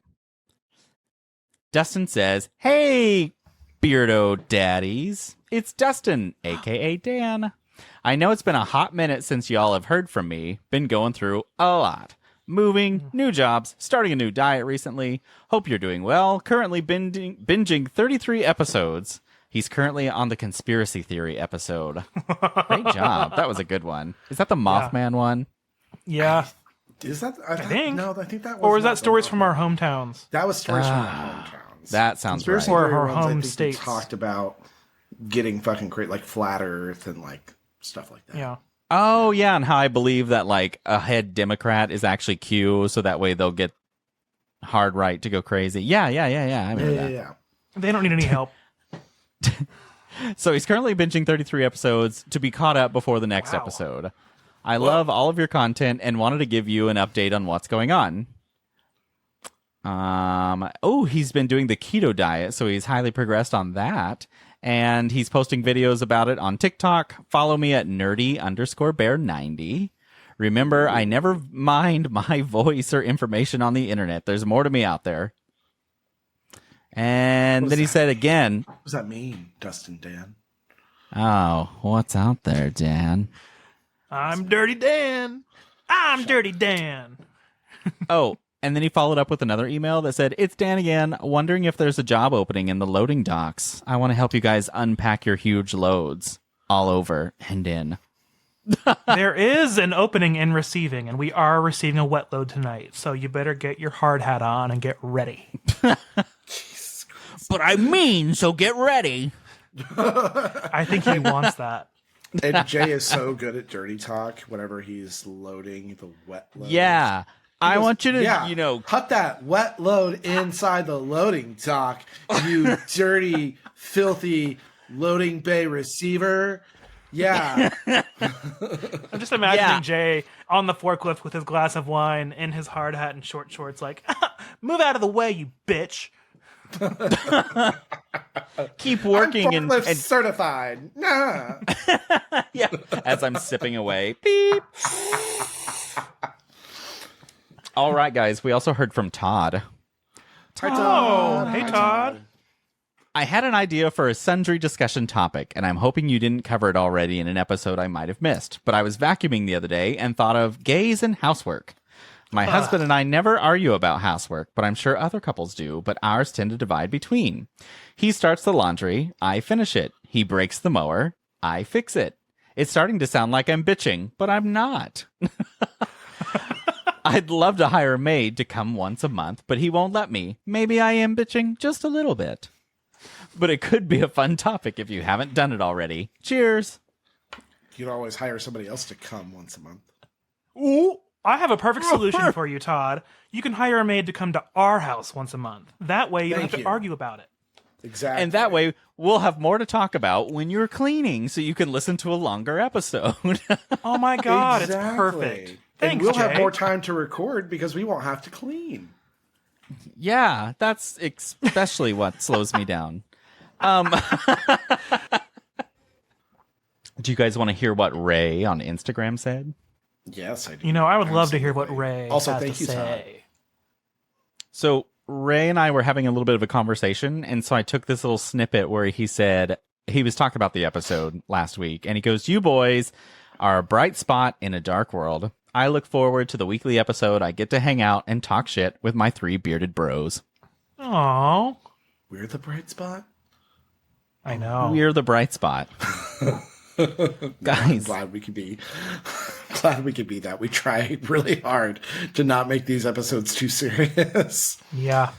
Dustin says, hey, beardo daddies. It's Dustin, a.k.a. Dan. I know it's been a hot minute since y'all have heard from me. Been going through a lot. Moving, new jobs, starting a new diet recently. Hope you're doing well. Currently binging 33 episodes. He's currently on the conspiracy theory episode. Great job. That was a good one. Is that the Mothman one? Yeah. Is that? I think. No, I think that was. Or was that stories from our hometowns? That was stories from our hometowns. That sounds conspiracy right. Or theory her ones, home I think states. we talked about getting fucking great, like flat Earth and like stuff like that. Yeah. Oh, yeah, and how I believe that, like, a head Democrat is actually Q, so that way they'll get hard right to go crazy. Yeah. I remember that. Yeah. They don't need any help. So he's currently binging 33 episodes to be caught up before the next episode. I love all of your content and wanted to give you an update on what's going on. He's been doing the keto diet, so he's highly progressed on that. And he's posting videos about it on TikTok. Follow me at nerdy_bear90. Remember, I never mind my voice or information on the internet. There's more to me out there. And then he said again. What does that mean, Dustin Dan? Oh, what's out there, Dan? I'm Dirty Dan. I'm Dirty Dan. Oh, and then he followed up with another email that said, it's Dan again, wondering if there's a job opening in the loading docks. I want to help you guys unpack your huge loads all over and in. There is an opening in receiving, and we are receiving a wet load tonight, so you better get your hard hat on and get ready. But I mean, so get ready. I think he wants that. And Jay is so good at dirty talk whenever he's loading the wet load. Yeah. I want you to, put that wet load inside the loading dock, you dirty, filthy loading bay receiver. Yeah. I'm just imagining Jay on the forklift with his glass of wine in his hard hat and short shorts like, move out of the way, you bitch. Keep working I'm forklift certified. Nah. Yeah. As I'm sipping away. Beep. All right, guys. We also heard from Todd. Hey, Todd. I had an idea for a sundry discussion topic, and I'm hoping you didn't cover it already in an episode I might have missed. But I was vacuuming the other day and thought of gays and housework. My husband and I never argue about housework, but I'm sure other couples do, but ours tend to divide between. He starts the laundry, I finish it. He breaks the mower, I fix it. It's starting to sound like I'm bitching, but I'm not. I'd love to hire a maid to come once a month, but he won't let me. Maybe I am bitching just a little bit. But it could be a fun topic if you haven't done it already. Cheers. You could always hire somebody else to come once a month. Ooh, I have a perfect solution for you, Todd. You can hire a maid to come to our house once a month. That way you don't have to argue about it. Exactly. And that way we'll have more to talk about when you're cleaning so you can listen to a longer episode. Oh my God, Exactly. it's perfect. Thanks, and we'll Jay. have more time to record because we won't have to clean. Yeah, that's especially what slows me down. Do you guys want to hear what Ray on Instagram said? Yes, I do. You know, I would love to hear what Ray Also, has thank to you, say. So Ray and I were having a little bit of a conversation, and so I took this little snippet where he said, he was talking about the episode last week, and he goes, you boys are a bright spot in a dark world. I look forward to the weekly episode I get to hang out and talk shit with my 3 bearded bros. Aww. We're the bright spot. I know. We're the bright spot. I'm Guys. glad we could be that. We try really hard to not make these episodes too serious. Yeah.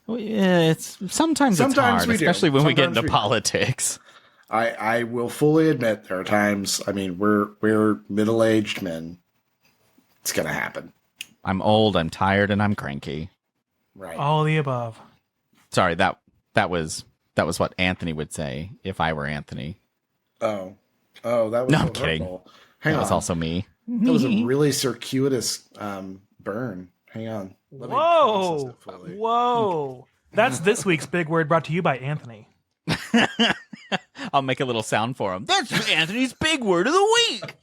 Well, yeah, sometimes it's hard, we do. especially when we get Sometimes into we do. politics. I will fully admit there are times, I mean, we're middle-aged men. It's going to happen. I'm old, I'm tired, and I'm cranky. Right. All of the above. Sorry, that was what Anthony would say if I were Anthony. Oh, that was No, so I'm kidding. hurtful. That was also me. That was a really circuitous burn. Hang on. Whoa. That's this week's big word brought to you by Anthony. I'll make a little sound for him. That's Anthony's big word of the week.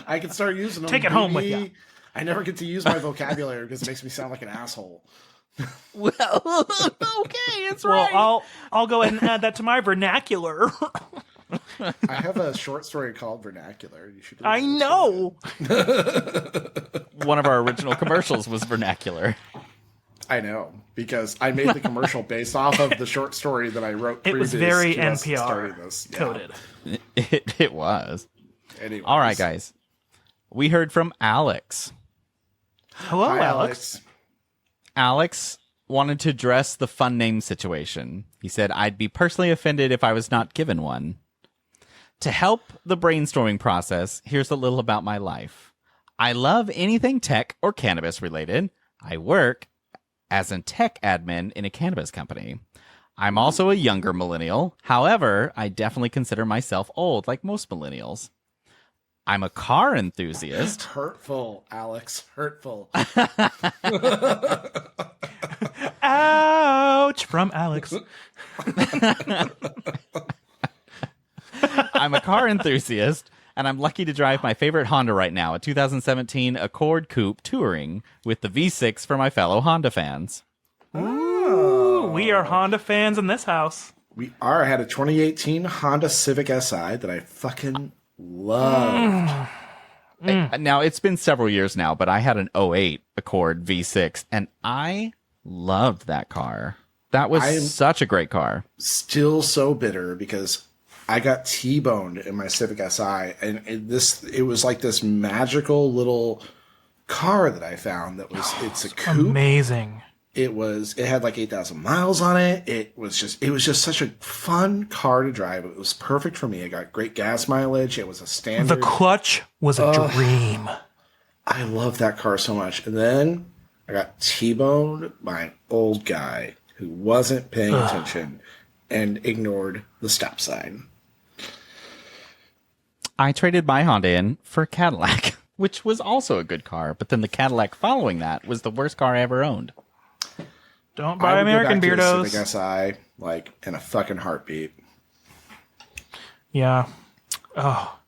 I can start using them. Take it home with you. I never get to use my vocabulary because it makes me sound like an asshole. Well, okay, it's right. Well, I'll go ahead and add that to my vernacular. I have a short story called Vernacular. You should. I know. One of our original commercials was vernacular. I know, because I made the commercial based off of the short story that I wrote. It was very NPR coded. It was. Anyways. All right, guys. We heard from Alex. Hello, Hi, Alex. Alex wanted to address the fun name situation. He said, I'd be personally offended if I was not given one. To help the brainstorming process, here's a little about my life. I love anything tech or cannabis related. I work as a tech admin in a cannabis company. I'm also a younger millennial. However, I definitely consider myself old, like most millennials. I'm a car enthusiast. Hurtful, Alex. Hurtful. Ouch! From Alex. I'm a car enthusiast, and I'm lucky to drive my favorite Honda right now, a 2017 Accord Coupe Touring with the V6 for my fellow Honda fans. Ooh, we are Honda fans in this house. We are. I had a 2018 Honda Civic Si that I fucking loved. Now, it's been several years now, but I had an 08 Accord V6, and I loved that car. That was such a great car. Still so bitter because I got T-boned in my Civic Si, and it was like this magical little car that I found that it's a coupe. Amazing. It had like 8,000 miles on it. It was just such a fun car to drive. It was perfect for me. I got great gas mileage. It was a standard. The clutch was a dream. I love that car so much. And then I got T-boned by an old guy who wasn't paying attention and ignored the stop sign. I traded my Honda in for a Cadillac, which was also a good car, but then the Cadillac following that was the worst car I ever owned. Don't buy American Beardos. Civic Si, like, in a fucking heartbeat. Yeah. Oh.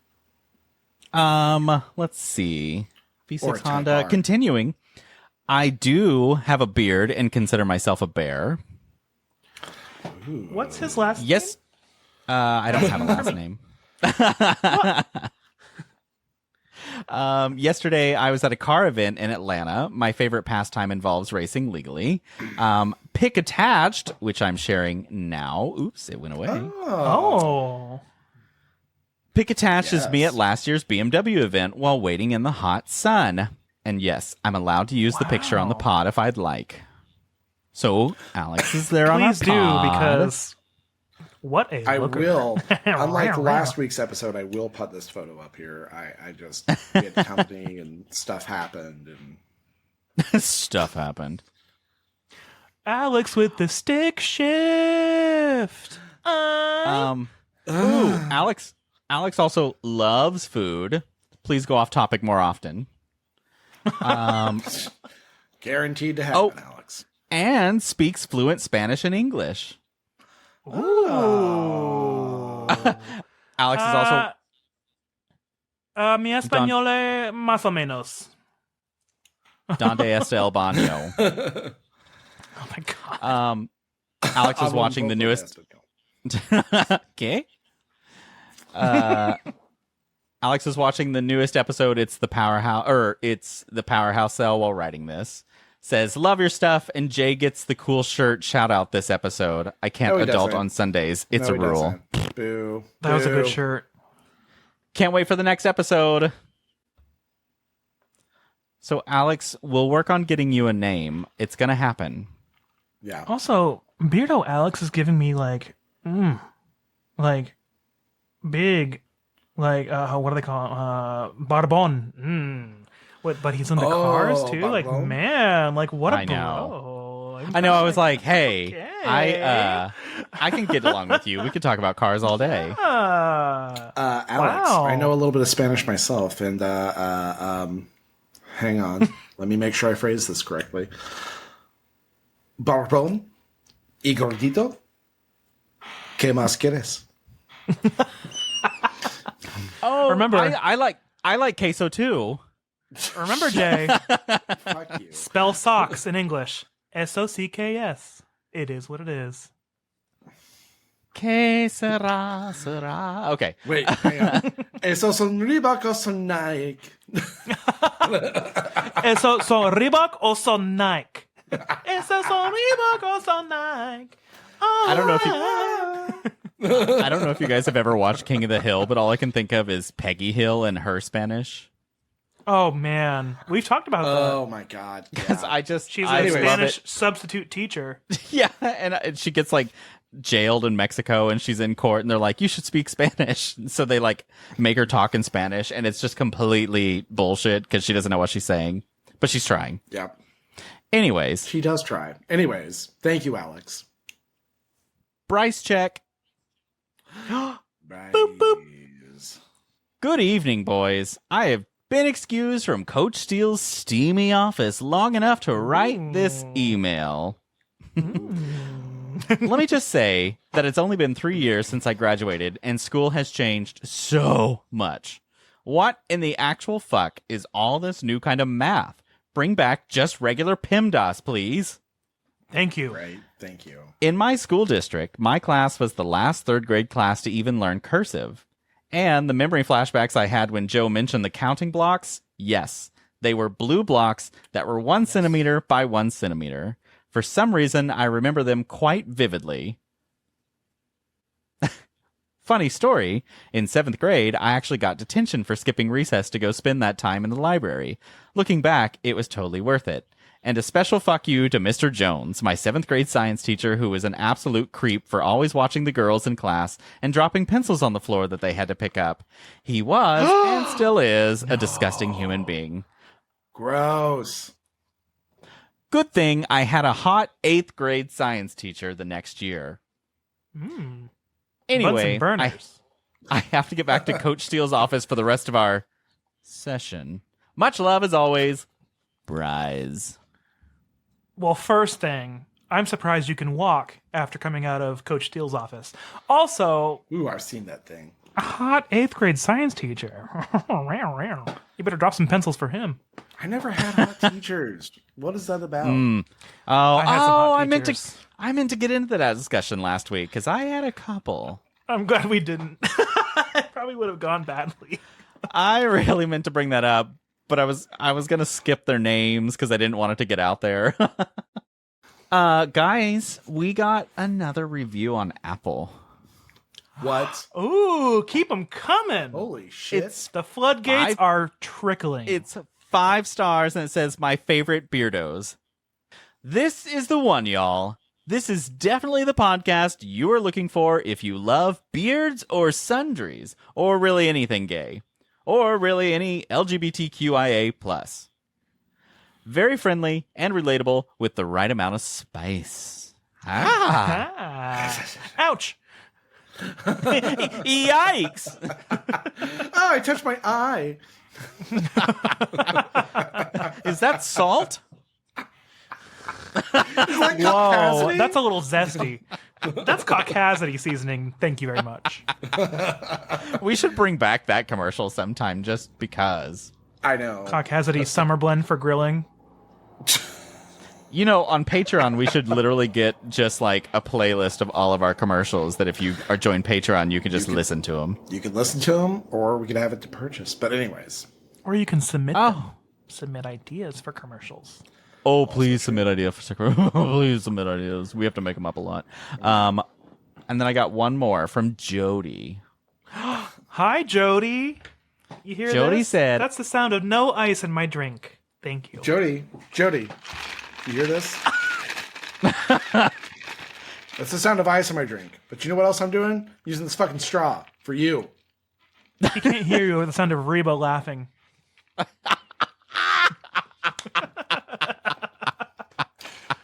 Let's see. V6 Honda. Continuing. I do have a beard and consider myself a bear. Ooh. What's his last name? Yes. I don't have a last name. Yesterday, I was at a car event in Atlanta. My favorite pastime involves racing legally. Pick attached, which I'm sharing now. Oops, it went away. Oh. Pick attached is me at last year's BMW event while waiting in the hot sun. And yes, I'm allowed to use the picture on the pod if I'd like. So, Alex is there on our pod. Please do, because what a I looker. will. Unlike last week's episode, I will put this photo up here. I just we had company and stuff happened. And stuff happened. Alex with the stick shift. Ooh, Alex also loves food. Please go off topic more often. Guaranteed to happen, Alex. And speaks fluent Spanish and English. Ooh. Alex is also... mi español es más o menos. Donde está el baño? Oh my god. Alex is watching the newest... Okay. Alex is watching the newest episode. It's the Powerhouse Cell while writing this. Says, love your stuff, and Jay gets the cool shirt shout out this episode. I can't adult on Sundays. It's a rule. Boo. That was a good shirt. Can't wait for the next episode. So, Alex, we'll work on getting you a name. It's going to happen. Yeah. Also, Beardo Alex is giving me like big, what do they call it? Barbon. But he's in the cars too. Barbon. Like, man, like what a I know. I know. I was like, hey, Okay. I can get along with you. We could talk about cars all day. Alex, wow. I know a little bit of Spanish myself, and hang on. Let me make sure I phrase this correctly. Barbón y gordito, ¿qué más quieres? Oh, remember, I like queso too. Remember, Jay. Fuck you. Spell socks in English. SOCKS. It is what it is. Que sera. Okay. Wait, hang on. Esos son Reebok o son Nike? Eso son Reebok o son Nike? Eso son Reebok o son Nike? I don't know if you guys have ever watched King of the Hill, but all I can think of is Peggy Hill and her Spanish. Oh man, we've talked about that. Oh my god. Because Yeah. She's I a love Spanish it. substitute teacher. Yeah, and she gets like jailed in Mexico, and she's in court, and they're like, "You should speak Spanish." So they like make her talk in Spanish, and it's just completely bullshit because she doesn't know what she's saying, but she's trying. Yeah. Anyways, She does try. Anyways, thank you, Alex. Bryce check. Boop, boop. Good evening, boys. I have been excused from Coach Steele's steamy office long enough to write this email. Let me just say that it's only been 3 years since I graduated, and school has changed so much. What in the actual fuck is all this new kind of math? Bring back just regular PIMDOS, please. Thank you. Right. Thank you. In my school district, my class was the last third grade class to even learn cursive. And the memory flashbacks I had when Joe mentioned the counting blocks, yes, they were blue blocks that were 1 centimeter by 1 centimeter. For some reason, I remember them quite vividly. Funny story, in 7th grade, I actually got detention for skipping recess to go spend that time in the library. Looking back, it was totally worth it. And a special fuck you to Mr. Jones, my 7th grade science teacher who was an absolute creep for always watching the girls in class and dropping pencils on the floor that they had to pick up. He was, and still is, a disgusting human being. Gross. Good thing I had a hot 8th grade science teacher the next year. Anyway, I have to get back to Coach Steele's office for the rest of our session. Much love as always, Bryce. Well, first thing, I'm surprised you can walk after coming out of Coach Steele's office. Also, Ooh, I've seen that thing. a hot 8th grade science teacher. You better drop some pencils for him. I never had hot teachers. What is that about? I meant to get into that discussion last week because I had a couple. I'm glad we didn't. It probably would have gone badly. I really meant to bring that up, but I was gonna skip their names because I didn't want it to get out there. Guys, we got another review on Apple. What? Ooh, keep them coming. Holy shit. The floodgates are trickling. It's 5 stars, and it says, my favorite beardos. This is the one, y'all. This is definitely the podcast you are looking for if you love beards or sundries, or really anything gay, or really any LGBTQIA+. Very friendly and relatable with the right amount of spice. Ouch. Yikes! Oh, I touched my eye. Is that salt? Whoa, that's a little zesty. That's caucasity seasoning. Thank you very much. We should bring back that commercial sometime just because. I know. Caucasity summer blend for grilling. You know, on Patreon, we should literally get just like a playlist of all of our commercials that if you are joined Patreon, you can just listen to them. You can listen to them, or we can have it to purchase. But anyways. Or you can submit them. Submit ideas for commercials. Oh, please submit ideas for please submit ideas. We have to make them up a lot. And then I got one more from Jody. Hi, Jody. You hear Jody this? said, that's the sound of no ice in my drink. Thank you. Jody, you hear this? That's the sound of ice in my drink. But you know what else I'm doing? Using this fucking straw for you. He can't hear you with the sound of Reba laughing.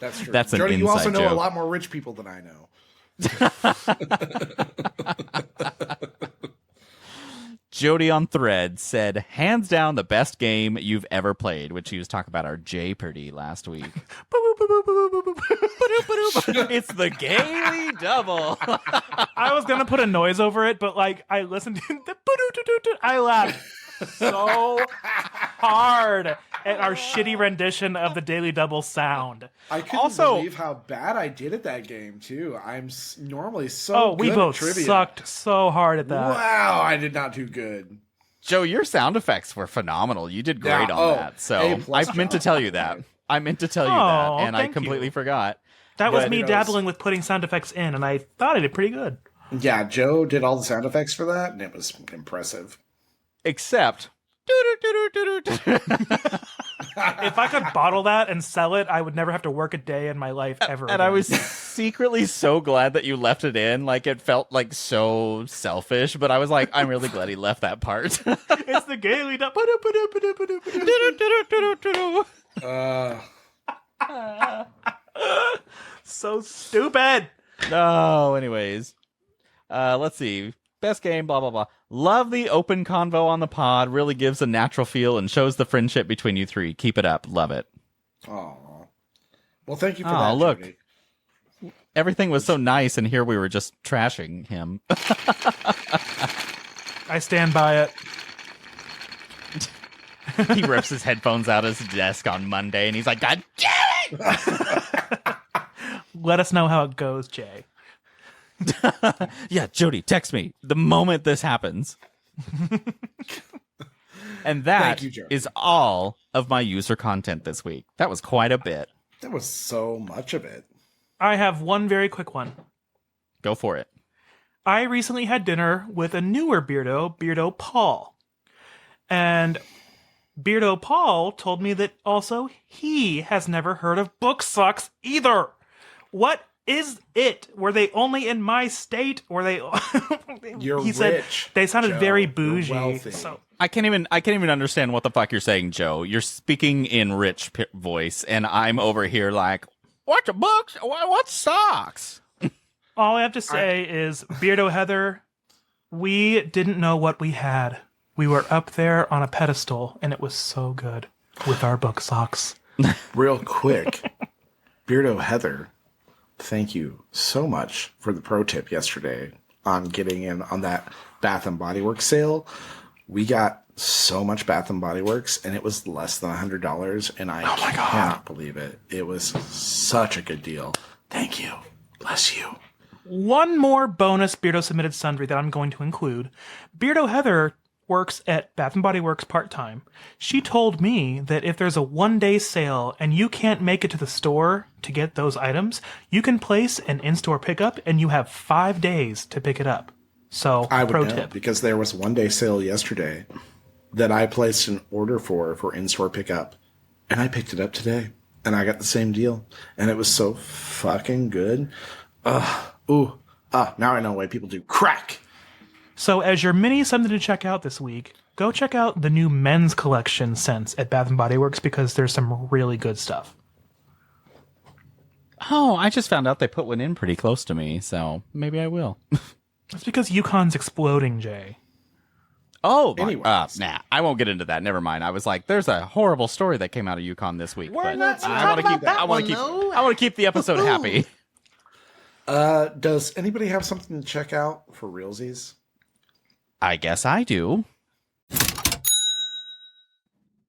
That's true. That's an Jody, you also inside know joke. a lot more rich people than I know. Jody on Thread said, hands down the best game you've ever played, which he was talking about our Jeopardy last week. It's the Gaily Double. I was gonna put a noise over it, but like I listened to the I laughed so hard at our shitty rendition of the Daily Double sound. I couldn't believe how bad I did at that game too. I'm normally so Oh, good we both at trivia. sucked so hard at that. Wow, I did not do good. Joe, your sound effects were phenomenal. You did great on that. So I meant to tell you that. I meant to tell you that, and I completely forgot. That was me dabbling with putting sound effects in, and I thought I did pretty good. Yeah, Joe did all the sound effects for that, and it was impressive. Except... If I could bottle that and sell it, I would never have to work a day in my life ever. And again. I was secretly so glad that you left it in. Like, it felt like so selfish, but I was like, I'm really glad he left that part. It's the Gaily Double. So stupid. No, anyways. Let's see. Best game, blah, blah, blah. Love the open convo on the pod. Really gives a natural feel and shows the friendship between you three. Keep it up. Love it. Oh, well, thank you for that, look. Jody. Everything was so nice, and here we were just trashing him. I stand by it. He rips his headphones out of his desk on Monday, and he's like, God damn it! Let us know how it goes, Jay. Yeah, Jody, text me the moment this happens. And that is all of my user content this week. That was quite a bit. That was so much of it. I have one very quick one. Go for it. I recently had dinner with a newer Beardo Paul. And Beardo Paul told me that also he has never heard of book sucks either. What is it? Were they only in my state? Were they? He said they sounded Joe. very bougie. So I can't even understand what the fuck you're saying, Joe. You're speaking in rich voice, and I'm over here like, what the books? What socks? all I have to say is, Beardo Heather, we didn't know what we had. We were up there on a pedestal, and it was so good with our book socks. Real quick, Beardo Heather, thank you so much for the pro tip yesterday on getting in on that Bath & Body Works sale. We got so much Bath & Body Works, and it was less than $100, and I cannot believe it. It was such a good deal. Thank you. Bless you. One more bonus Beardo submitted sundry that I'm going to include. Beardo Heather works at Bath & Body Works part-time. She told me that if there's a one-day sale and you can't make it to the store to get those items, you can place an in-store pickup and you have 5 days to pick it up. So, I would pro know, tip. because there was a one-day sale yesterday that I placed an order for in-store pickup, and I picked it up today, and I got the same deal, and it was so fucking good. Now I know why people do crack. So as your mini something to check out this week, go check out the new men's collection scents at Bath & Body Works because there's some really good stuff. Oh, I just found out they put one in pretty close to me, so maybe I will. That's because Yukon's exploding, Jay. Oh, nah, I won't get into that. Never mind. I was like, there's a horrible story that came out of Yukon this week. We're but not I talking about that one, though. I want to keep the episode happy. Does anybody have something to check out for realsies? I guess I do.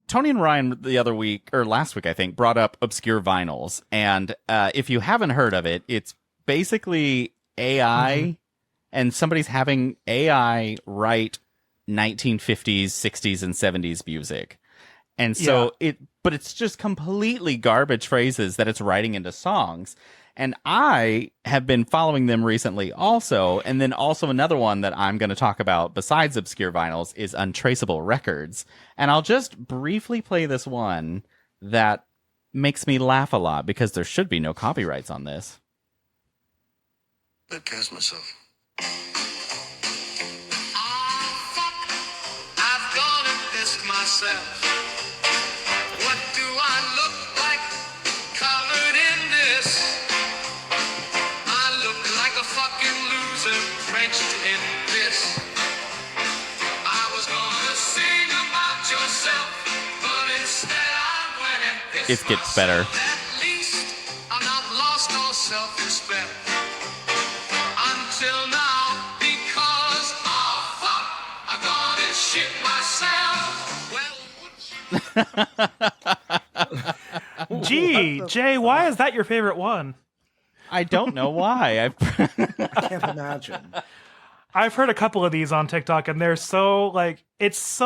Tony and Ryan the other week, or last week, I think, brought up obscure vinyls. And if you haven't heard of it, it's basically AI, and somebody's having AI write 1950s, 60s, and 70s music. And so but it's just completely garbage phrases that it's writing into songs. And I have been following them recently also. And then also another one that I'm going to talk about besides obscure vinyls is Untraceable Records. And I'll just briefly play this one that makes me laugh a lot because there should be no copyrights on this. I passed myself. I've gone and pissed myself. What do I look like covered in this? it gets better. At least I'm not lost or self-respect until now, because fuck, I gonna shit myself. Well, Gee, Jay, why is that your favorite one? I don't know why. I can't imagine. I've heard a couple of these on TikTok, and they're so, like, it's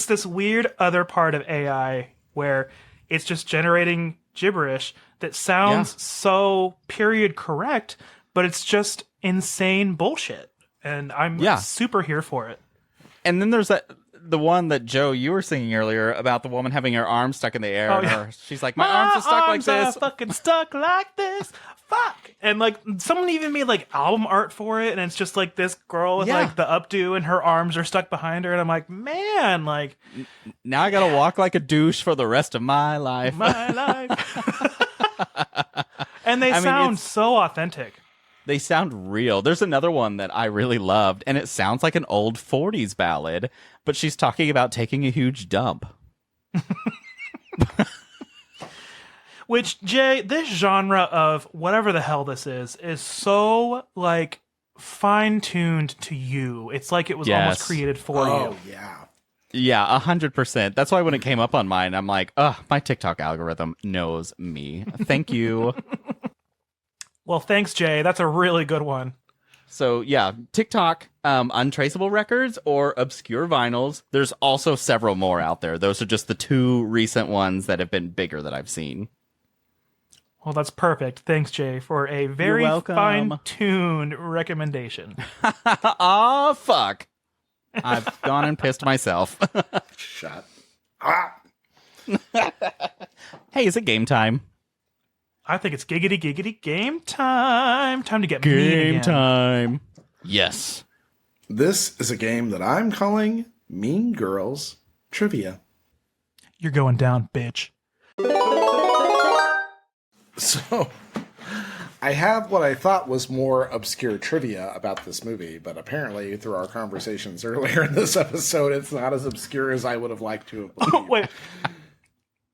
this weird other part of AI where it's just generating gibberish that sounds so period correct, but it's just insane bullshit. And I'm super here for it. And then there's the one that Joe, you were singing earlier about the woman having her arms stuck in the air. Oh, and yeah. She's like, my arms are stuck like this. Are fucking stuck like this. Fuck. And like someone even made like album art for it, and it's just like this girl with like the updo, and her arms are stuck behind her, and I'm like, man, like now I gotta walk like a douche for the rest of my life. My life. And they sound so authentic. They sound real. There's another one that I really loved, and it sounds like an old 40s ballad, but she's talking about taking a huge dump. Which, Jay, this genre of whatever the hell this is so, like, fine-tuned to you. It's like it was almost created for you. Oh, yeah. Yeah, 100%. That's why when it came up on mine, I'm like, my TikTok algorithm knows me. Thank you. Well, thanks, Jay. That's a really good one. So, yeah, TikTok, untraceable records or obscure vinyls. There's also several more out there. Those are just the two recent ones that have been bigger that I've seen. Well, that's perfect. Thanks, Jay, for a very fine-tuned recommendation. Aw, fuck. I've gone and pissed myself. Shut. Hey, is it game time? I think it's giggity game time. Time to get mean Game again. time. Yes. This is a game that I'm calling Mean Girls Trivia. You're going down, bitch. So, I have what I thought was more obscure trivia about this movie, but apparently through our conversations earlier in this episode, it's not as obscure as I would have liked to have believed. Oh, wait.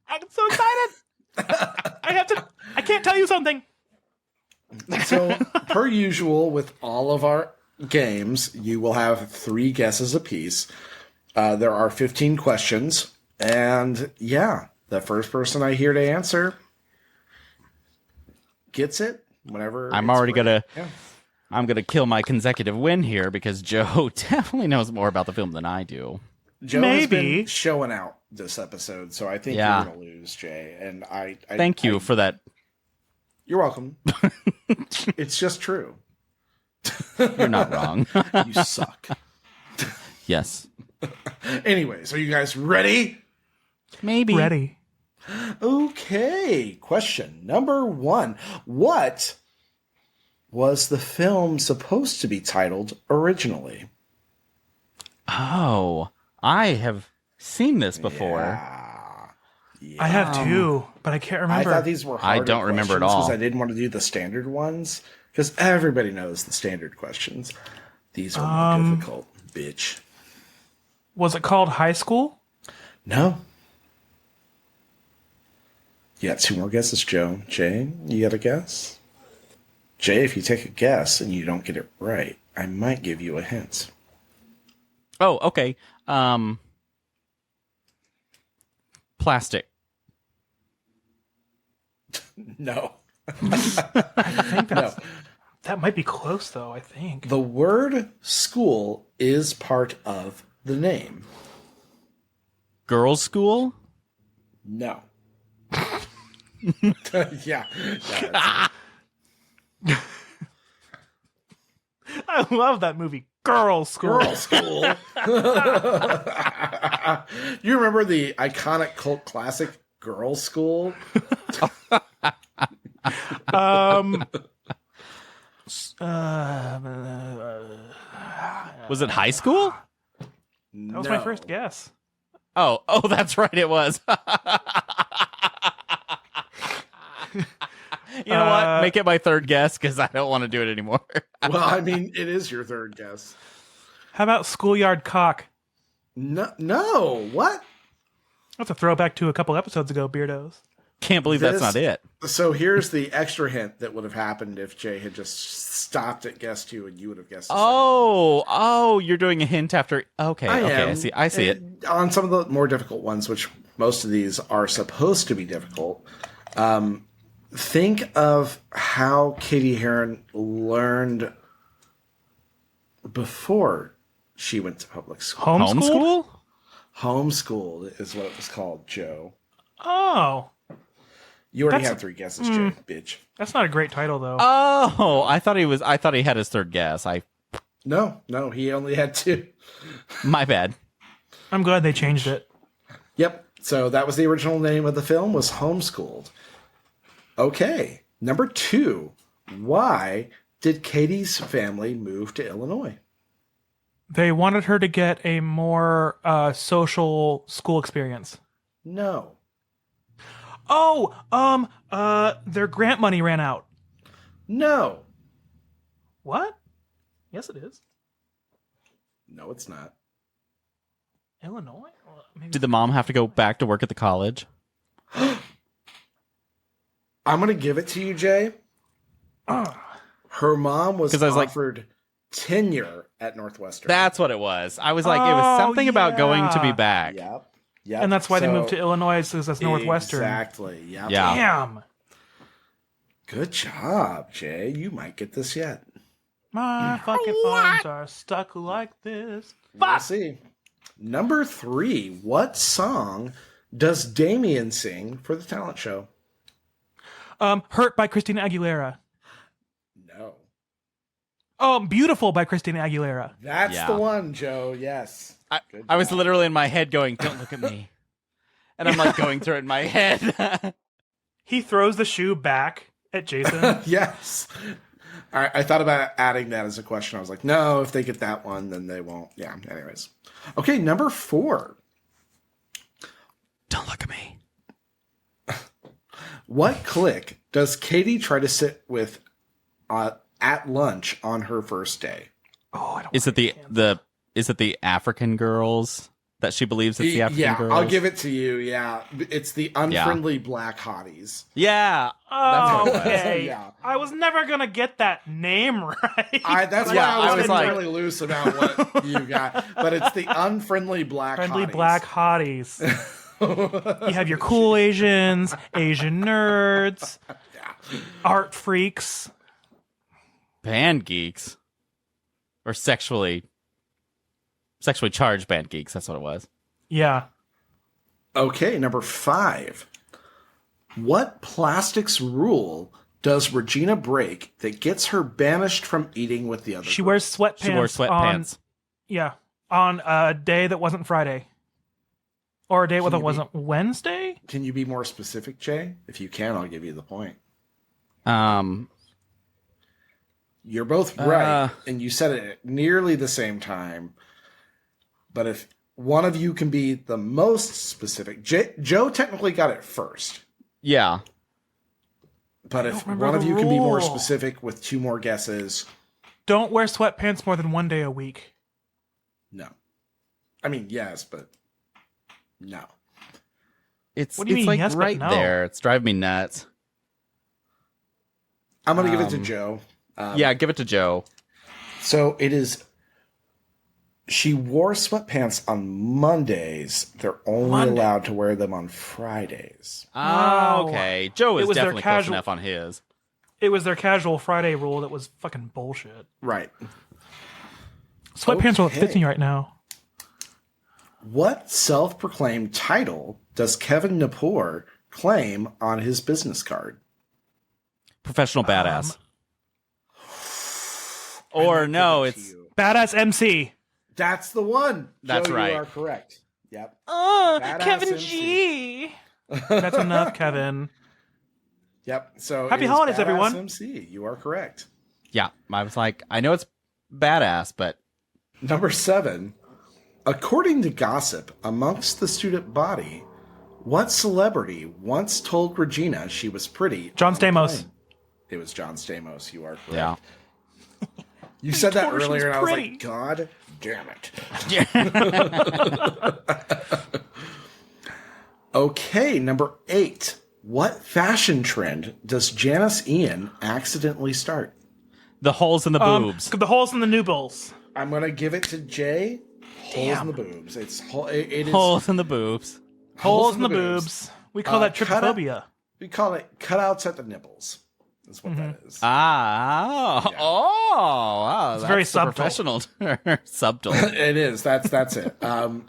I'm so excited. I can't tell you something. So, per usual with all of our games, you will have 3 guesses apiece. There are 15 questions, and the first person I hear to answer gets it whenever I'm already I'm gonna kill my consecutive win here because Joe definitely knows more about the film than I do. Joe has been showing out this episode, so I think you're gonna lose, Jay. And I thank you for that. You're welcome. It's just true. You're not wrong. You suck. Yes. Anyways, are you guys ready? Maybe. Ready. Okay, question number 1. What was the film supposed to be titled originally? Oh, I have seen this before. Yeah. I have too, but I can't remember. I thought these were I harder don't remember at questions all. because I didn't want to do the standard ones because everybody knows the standard questions. These are more difficult, bitch. Was it called High School? No. You got 2 more guesses, Joe. Jay, you got a guess? Jay, if you take a guess and you don't get it right, I might give you a hint. Oh, okay. Plastic. No. I think that might be close, though, I think. The word school is part of the name. Girls' school? No. Yeah. I love that movie, Girls' School. Girls' School. You remember the iconic cult classic, Girls' School? Was it high school? That was my first guess. Oh, that's right, it was. You know what? Make it my third guess because I don't want to do it anymore. Well, I mean, it is your third guess. How about Schoolyard Cock? No, what? That's a throwback to a couple episodes ago, Beardos. Can't believe that's not it. So here's the extra hint that would have happened if Jay had just stopped at guess 2 and you would have guessed. Oh, you're doing a hint after. Okay, I see it. On some of the more difficult ones, which most of these are supposed to be difficult. Think of how Katie Heron learned before she went to public school. Homeschool? Homeschooled is what it was called, Joe. Oh. You already had 3 guesses, Jay, bitch. That's not a great title, though. Oh, I thought he had his third guess. No, he only had 2. My bad. I'm glad they changed it. Yep. So that was the original name of the film, was Homeschooled. Okay. Number 2. Why did Katie's family move to Illinois? They wanted her to get a more social school experience. No. Oh, their grant money ran out. No. What? Yes, it is. No, it's not. Illinois? Well, Did the mom have to go back to work at the college? I'm going to give it to you, Jay. Her mom was offered tenure at Northwestern. That's what it was. I was like, it was something about going to be back. Yep. And that's why they moved to Illinois, because that's Northwestern. Exactly. Yep. Yeah. Damn. Good job, Jay. You might get this yet. My fucking arms are stuck like this. We'll see. Number 3. What song does Damien sing for the talent show? Hurt by Christina Aguilera. No. Oh, Beautiful by Christina Aguilera. That's the one, Joe. Yes. I was literally in my head going, "Don't look at me," and I'm like going through it in my head. He throws the shoe back at Jason. Yes. All right, I thought about adding that as a question. I was like, no, if they get that one, then they won't. Yeah. Anyways. Okay, number 4. Don't look at me. What clique does Katie try to sit with at lunch on her first day? Oh, I don't. Is it the African girls that she believes it's the African girls? I'll give it to you. Yeah, it's the unfriendly black hotties. Yeah. Oh, That's okay. Yeah. I was never gonna get that name right. That's why I was like really loose about what you got. But it's the unfriendly black friendly hotties. black hotties. You have your cool Asians, Asian nerds, art freaks, band geeks, or sexually charged band geeks. That's what it was. Yeah. Okay, number 5. What plastics rule does Regina break that gets her banished from eating with the others? She wears sweatpants. She wore sweatpants. On a day that wasn't Friday. Or a day that wasn't Wednesday? Can you be more specific, Jay? If you can, I'll give you the point. You're both right, and you said it at nearly the same time. But if one of you can be the most specific, Joe technically got it first. Yeah. But if one of you can be more specific with 2 more guesses. Don't wear sweatpants more than 1 day a week. No. I mean, yes, but no. It's what do you mean, like yes, right but no? there. It's driving me nuts. I'm going to give it to Joe. Yeah, give it to Joe. So it is. She wore sweatpants on Mondays. They're only allowed to wear them on Fridays. Oh, okay. Joe is definitely close enough on his. It was their casual Friday rule that was fucking bullshit. Right. Sweatpants are what fits me right now. What self-proclaimed title does Kevin Napor claim on his business card? Professional badass. Or no, it's Badass MC. That's the one. That's Joe, right. You are correct. Yep. Badass Kevin MC. G. That's enough, Kevin. Yep. So happy holidays, everyone. MC. You are correct. Yeah, I was like, I know it's badass, but Number 7. According to gossip amongst the student body, what celebrity once told Regina she was pretty? John Stamos. It was John Stamos. You are correct. yeah. You said that told her she was earlier, and I was pretty. like, God damn it. Okay, number 8. What fashion trend does Janice Ian accidentally start? The holes in the boobs. The holes in the noodles. I'm going to give it to Jay. Holes in the boobs. It is holes in the boobs. Holes in the boobs. We call that trypophobia. We call it cutouts at the nipples. That's what that is. Wow, It's very subtle. Professional. Subtle. It is. That's it.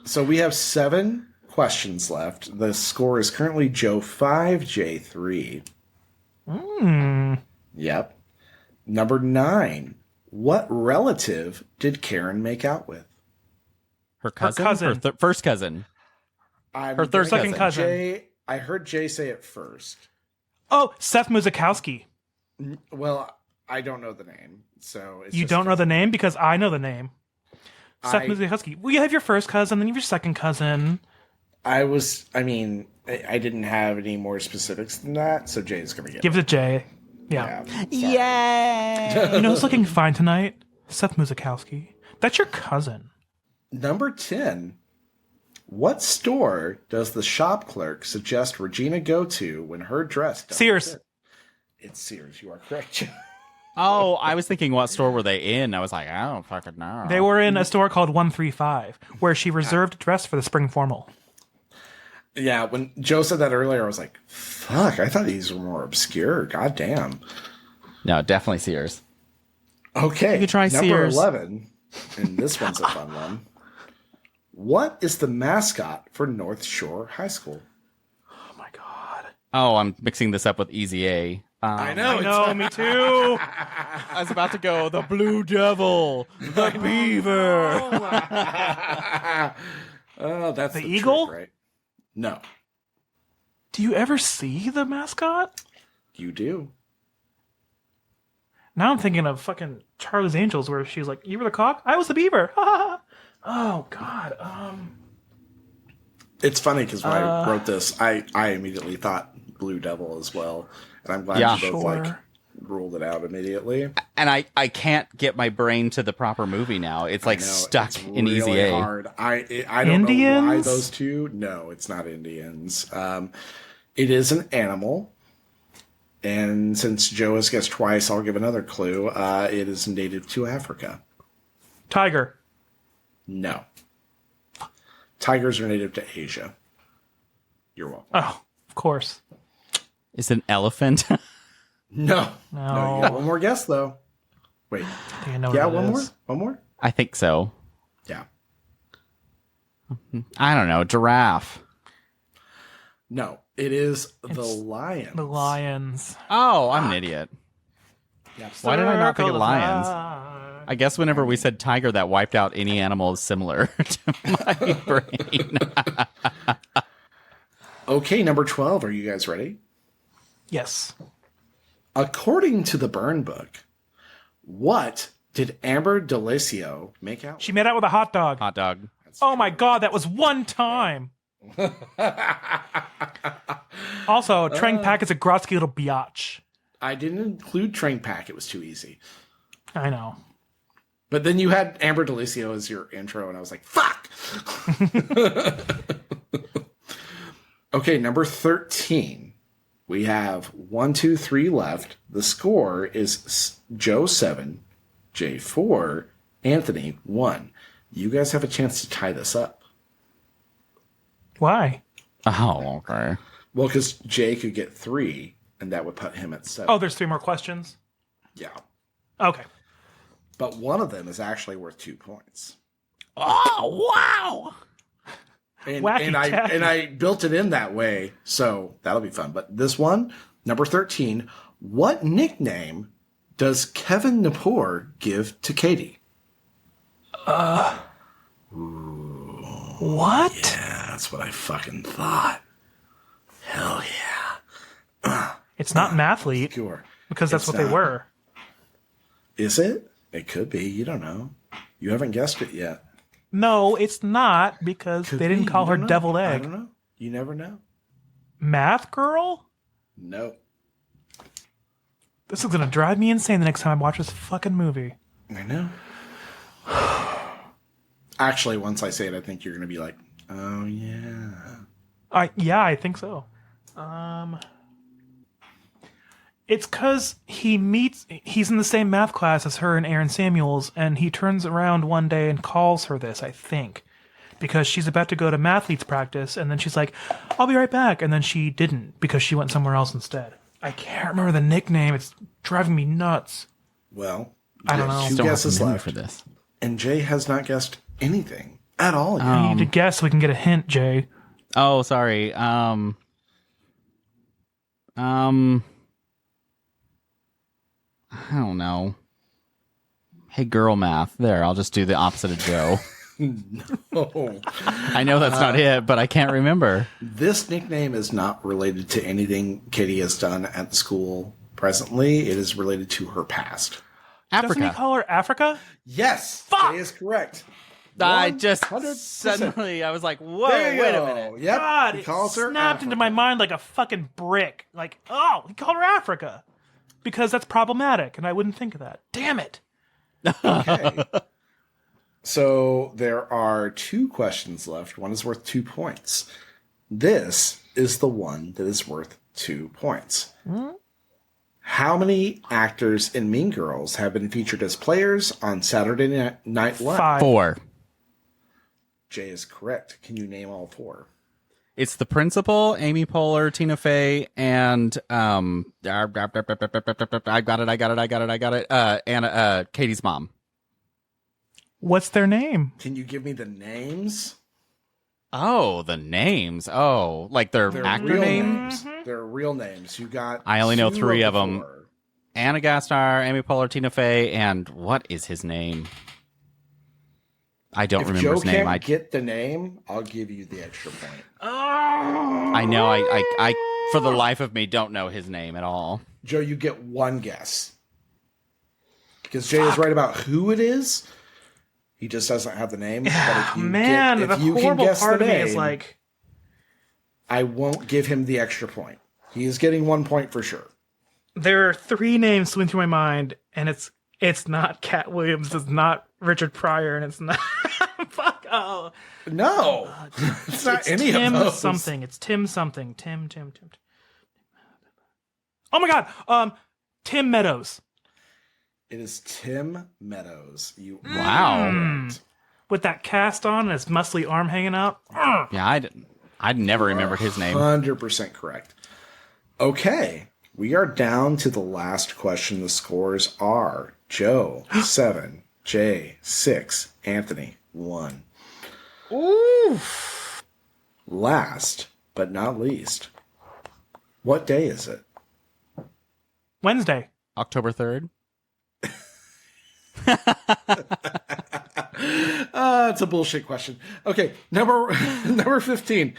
So we have 7 questions left. The score is currently Joe 5, Jay 3. Yep. Number 9. What relative did Karen make out with? Her cousin? Her first cousin. Her second cousin. I heard Jay say it first. Oh, Seth Muzikowski. Well, I don't know the name, so it's you don't know the name because I know the name. Seth Muzikowski. Well, you have your first cousin, then you have your second cousin. I didn't have any more specifics than that, so Jay's gonna get. Give it to Jay. Yeah. Yay! You know who's looking fine tonight? Seth Muzikowski. That's your cousin. Number 10. What store does the shop clerk suggest Regina go to when her dress doesn't Sears. fit? It's Sears. You are correct. Oh, I was thinking, what store were they in? I was like, I don't fucking know. They were in a store called 135, where she reserved a dress for the spring formal. Yeah, when Joe said that earlier, I was like, fuck, I thought these were more obscure. God damn. No, definitely Sears. Okay. You could try number Sears. 11, and this one's a fun one. What is the mascot for North Shore High School? Oh my god. Oh, I'm mixing this up with Easy A. I know, me too. I was about to go, the Blue Devil, the Beaver. Oh, that's the eagle, trick, right? No. Do you ever see the mascot? You do. Now I'm thinking of fucking Charlie's Angels, where she's like, "You were the cock, I was the beaver." Oh god. It's funny because when I wrote this, I immediately thought Blue Devil as well, and I'm glad you both ruled it out immediately. And I can't get my brain to the proper movie now. It's like stuck it's in really Easy A. Hard. I don't know why those two. No, it's not Indians. It is an animal, and since Joe has guessed twice, I'll give another clue. It is native to Africa. Tiger. No. Tigers are native to Asia. You're welcome. Oh, of course. Is it an elephant? No. You got one more guess, though. Wait. I know one more? One more? I think so. Yeah. I don't know. Giraffe. No. It is the lions. The lions. Oh, I'm an idiot. Yeah. Why did I not think of lions? I guess whenever we said tiger, that wiped out any animal similar to my brain. Okay, number 12. Are you guys ready? Yes. According to the burn book, what did Amber D'Alessio make out with? She made out with a hot dog. Hot dog. Oh my god, that was one time. Also, Trang Pak is a grotsky little biatch. I didn't include Trang Pak. It was too easy. I know. But then you had Amber D'Alessio as your intro, and I was like, fuck! Okay, number 13. We have 1, 2, 3 left. The score is Joe 7, Jay 4, Anthony 1. You guys have a chance to tie this up. Why? Oh, okay. Well, because Jay could get 3, and that would put him at 7. Oh, there's 3 more questions? Yeah. Okay. But one of them is actually worth 2 points. Oh, wow! And I built it in that way, so that'll be fun. But this one, number 13, what nickname does Kevin Napor give to Katie? What? Yeah, that's what I fucking thought. Hell yeah. It's not mathlete. Sure. Because that's what they were. Is it? It could be. You don't know. You haven't guessed it yet. No, it's not because they didn't call her deviled egg. I don't know. You never know. Math girl? No. This is going to drive me insane the next time I watch this fucking movie. I know. Actually, once I say it, I think you're going to be like, oh, yeah. I think so. It's because he's in the same math class as her and Aaron Samuels, and he turns around one day and calls her this, I think. Because she's about to go to mathletes practice, and then she's like, I'll be right back. And then she didn't, because she went somewhere else instead. I can't remember the nickname. It's driving me nuts. Well, I don't know. Two guesses left for this. And Jay has not guessed anything at all yet. I need to guess so we can get a hint, Jay. Oh, sorry. I don't know. Hey, girl math. There, I'll just do the opposite of Joe. No. I know that's not it, but I can't remember. This nickname is not related to anything Katie has done at school presently. It is related to her past. Africa. Doesn't he call her Africa? Yes. Fuck! Jay is correct. I just 100%. suddenly, I was like, whoa, There you wait go. a minute. Yep. God, He it calls her snapped into my mind like a fucking brick. Like, oh, he called her Africa. Because that's problematic, and I wouldn't think of that. Damn it. Okay. So there are 2 questions left. One is worth 2 points. This is the one that is worth 2 points. How many actors in Mean Girls have been featured as players on Saturday Night Live? 5. 4. Jay is correct. Can you name all 4? It's the principal, Amy Poehler, Tina Fey, and I got it. And Katie's mom. What's their name? Can you give me the names? Oh, the names. Oh, like their actor real names? They're real names. You got. I only know 2 3 of the them. 4. Anna Gasteyer, Amy Poehler, Tina Fey, and what is his name? I don't If remember Joe his name. can't get the name, I'll give you the extra point. I know. I for the life of me don't know his name at all. Joe, you get 1 guess. Because Jay is right about who it is. He just doesn't have the name. But if you the horrible part of me is like, I won't give him the extra point. He is getting 1 point for sure. there are 3 names swimming through my mind, and it's not Cat Williams, it's not Richard Pryor, and it's not fuck. Oh no, it's not any Tim of those. something. It's Tim something. Tim. Oh my God. Tim Meadows. It is Tim Meadows. Wow. With that cast on and his muscly arm hanging out. Yeah, I'd never remembered his name. 100% correct. Okay, we are down to the last question. The scores are Joe 7, Jay 6, Anthony 1. Ooh. Last but not least, what day is it? Wednesday. October 3rd. It's a bullshit question. Okay, number 15.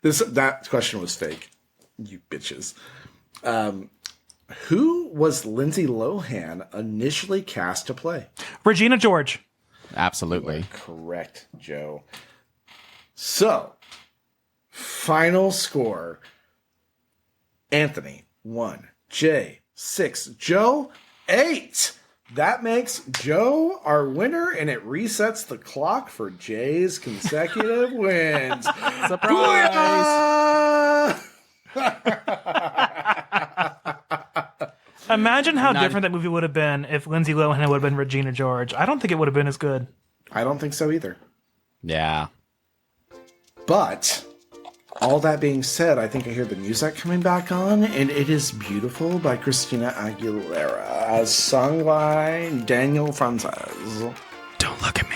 That question was fake. You bitches. Who was Lindsay Lohan initially cast to play? Regina George. Absolutely. Correct, Joe. So, final score. Anthony 1, Jay 6, Joe 8. That makes Joe our winner, and it resets the clock for Jay's consecutive wins. Surprise! Imagine how different that movie would have been if Lindsay Lohan would have been Regina George. I don't think it would have been as good. I don't think so either. Yeah. But all that being said, I think I hear the music coming back on, and it is Beautiful by Christina Aguilera, sung by Daniel Frances. Don't look at me.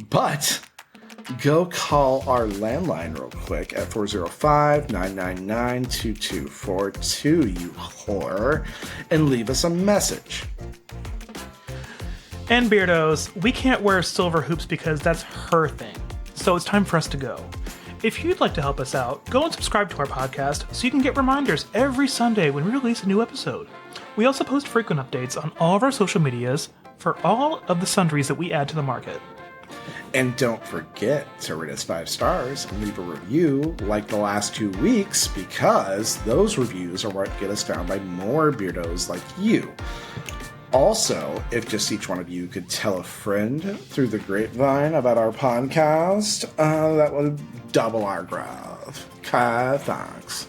But go call our landline real quick at 405-999-2242, you whore, and leave us a message. And Beardos, we can't wear silver hoops because that's her thing. So it's time for us to go. If you'd like to help us out, go and subscribe to our podcast so you can get reminders every Sunday when we release a new episode. We also post frequent updates on all of our social medias for all of the sundries that we add to the market. And don't forget to rate us 5 stars and leave a review like the last 2 weeks, because those reviews are what get us found by more Beardos like you. Also, if just each one of you could tell a friend through the grapevine about our podcast, that would double our growth. Okay, thanks.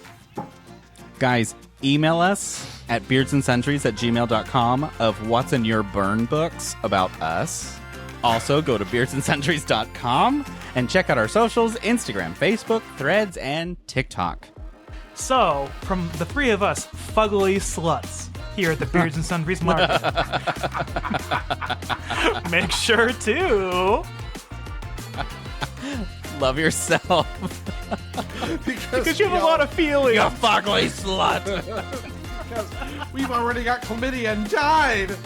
Guys, email us at beardsandcenturies@gmail.com of what's in your burn books about us. Also, go to beardsandcenturies.com and check out our socials, Instagram, Facebook, Threads, and TikTok. So, from the three of us, fugly sluts here at the Beards and Sundries Market, make sure to love yourself. because you have a lot of feelings. You fugly slut. Because we've already got chlamydia and died.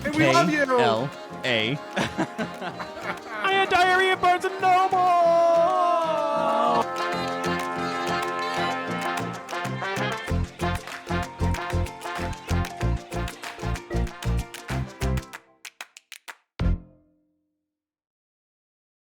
And we love you. K-L-A. I had diarrhea, burns, and no more.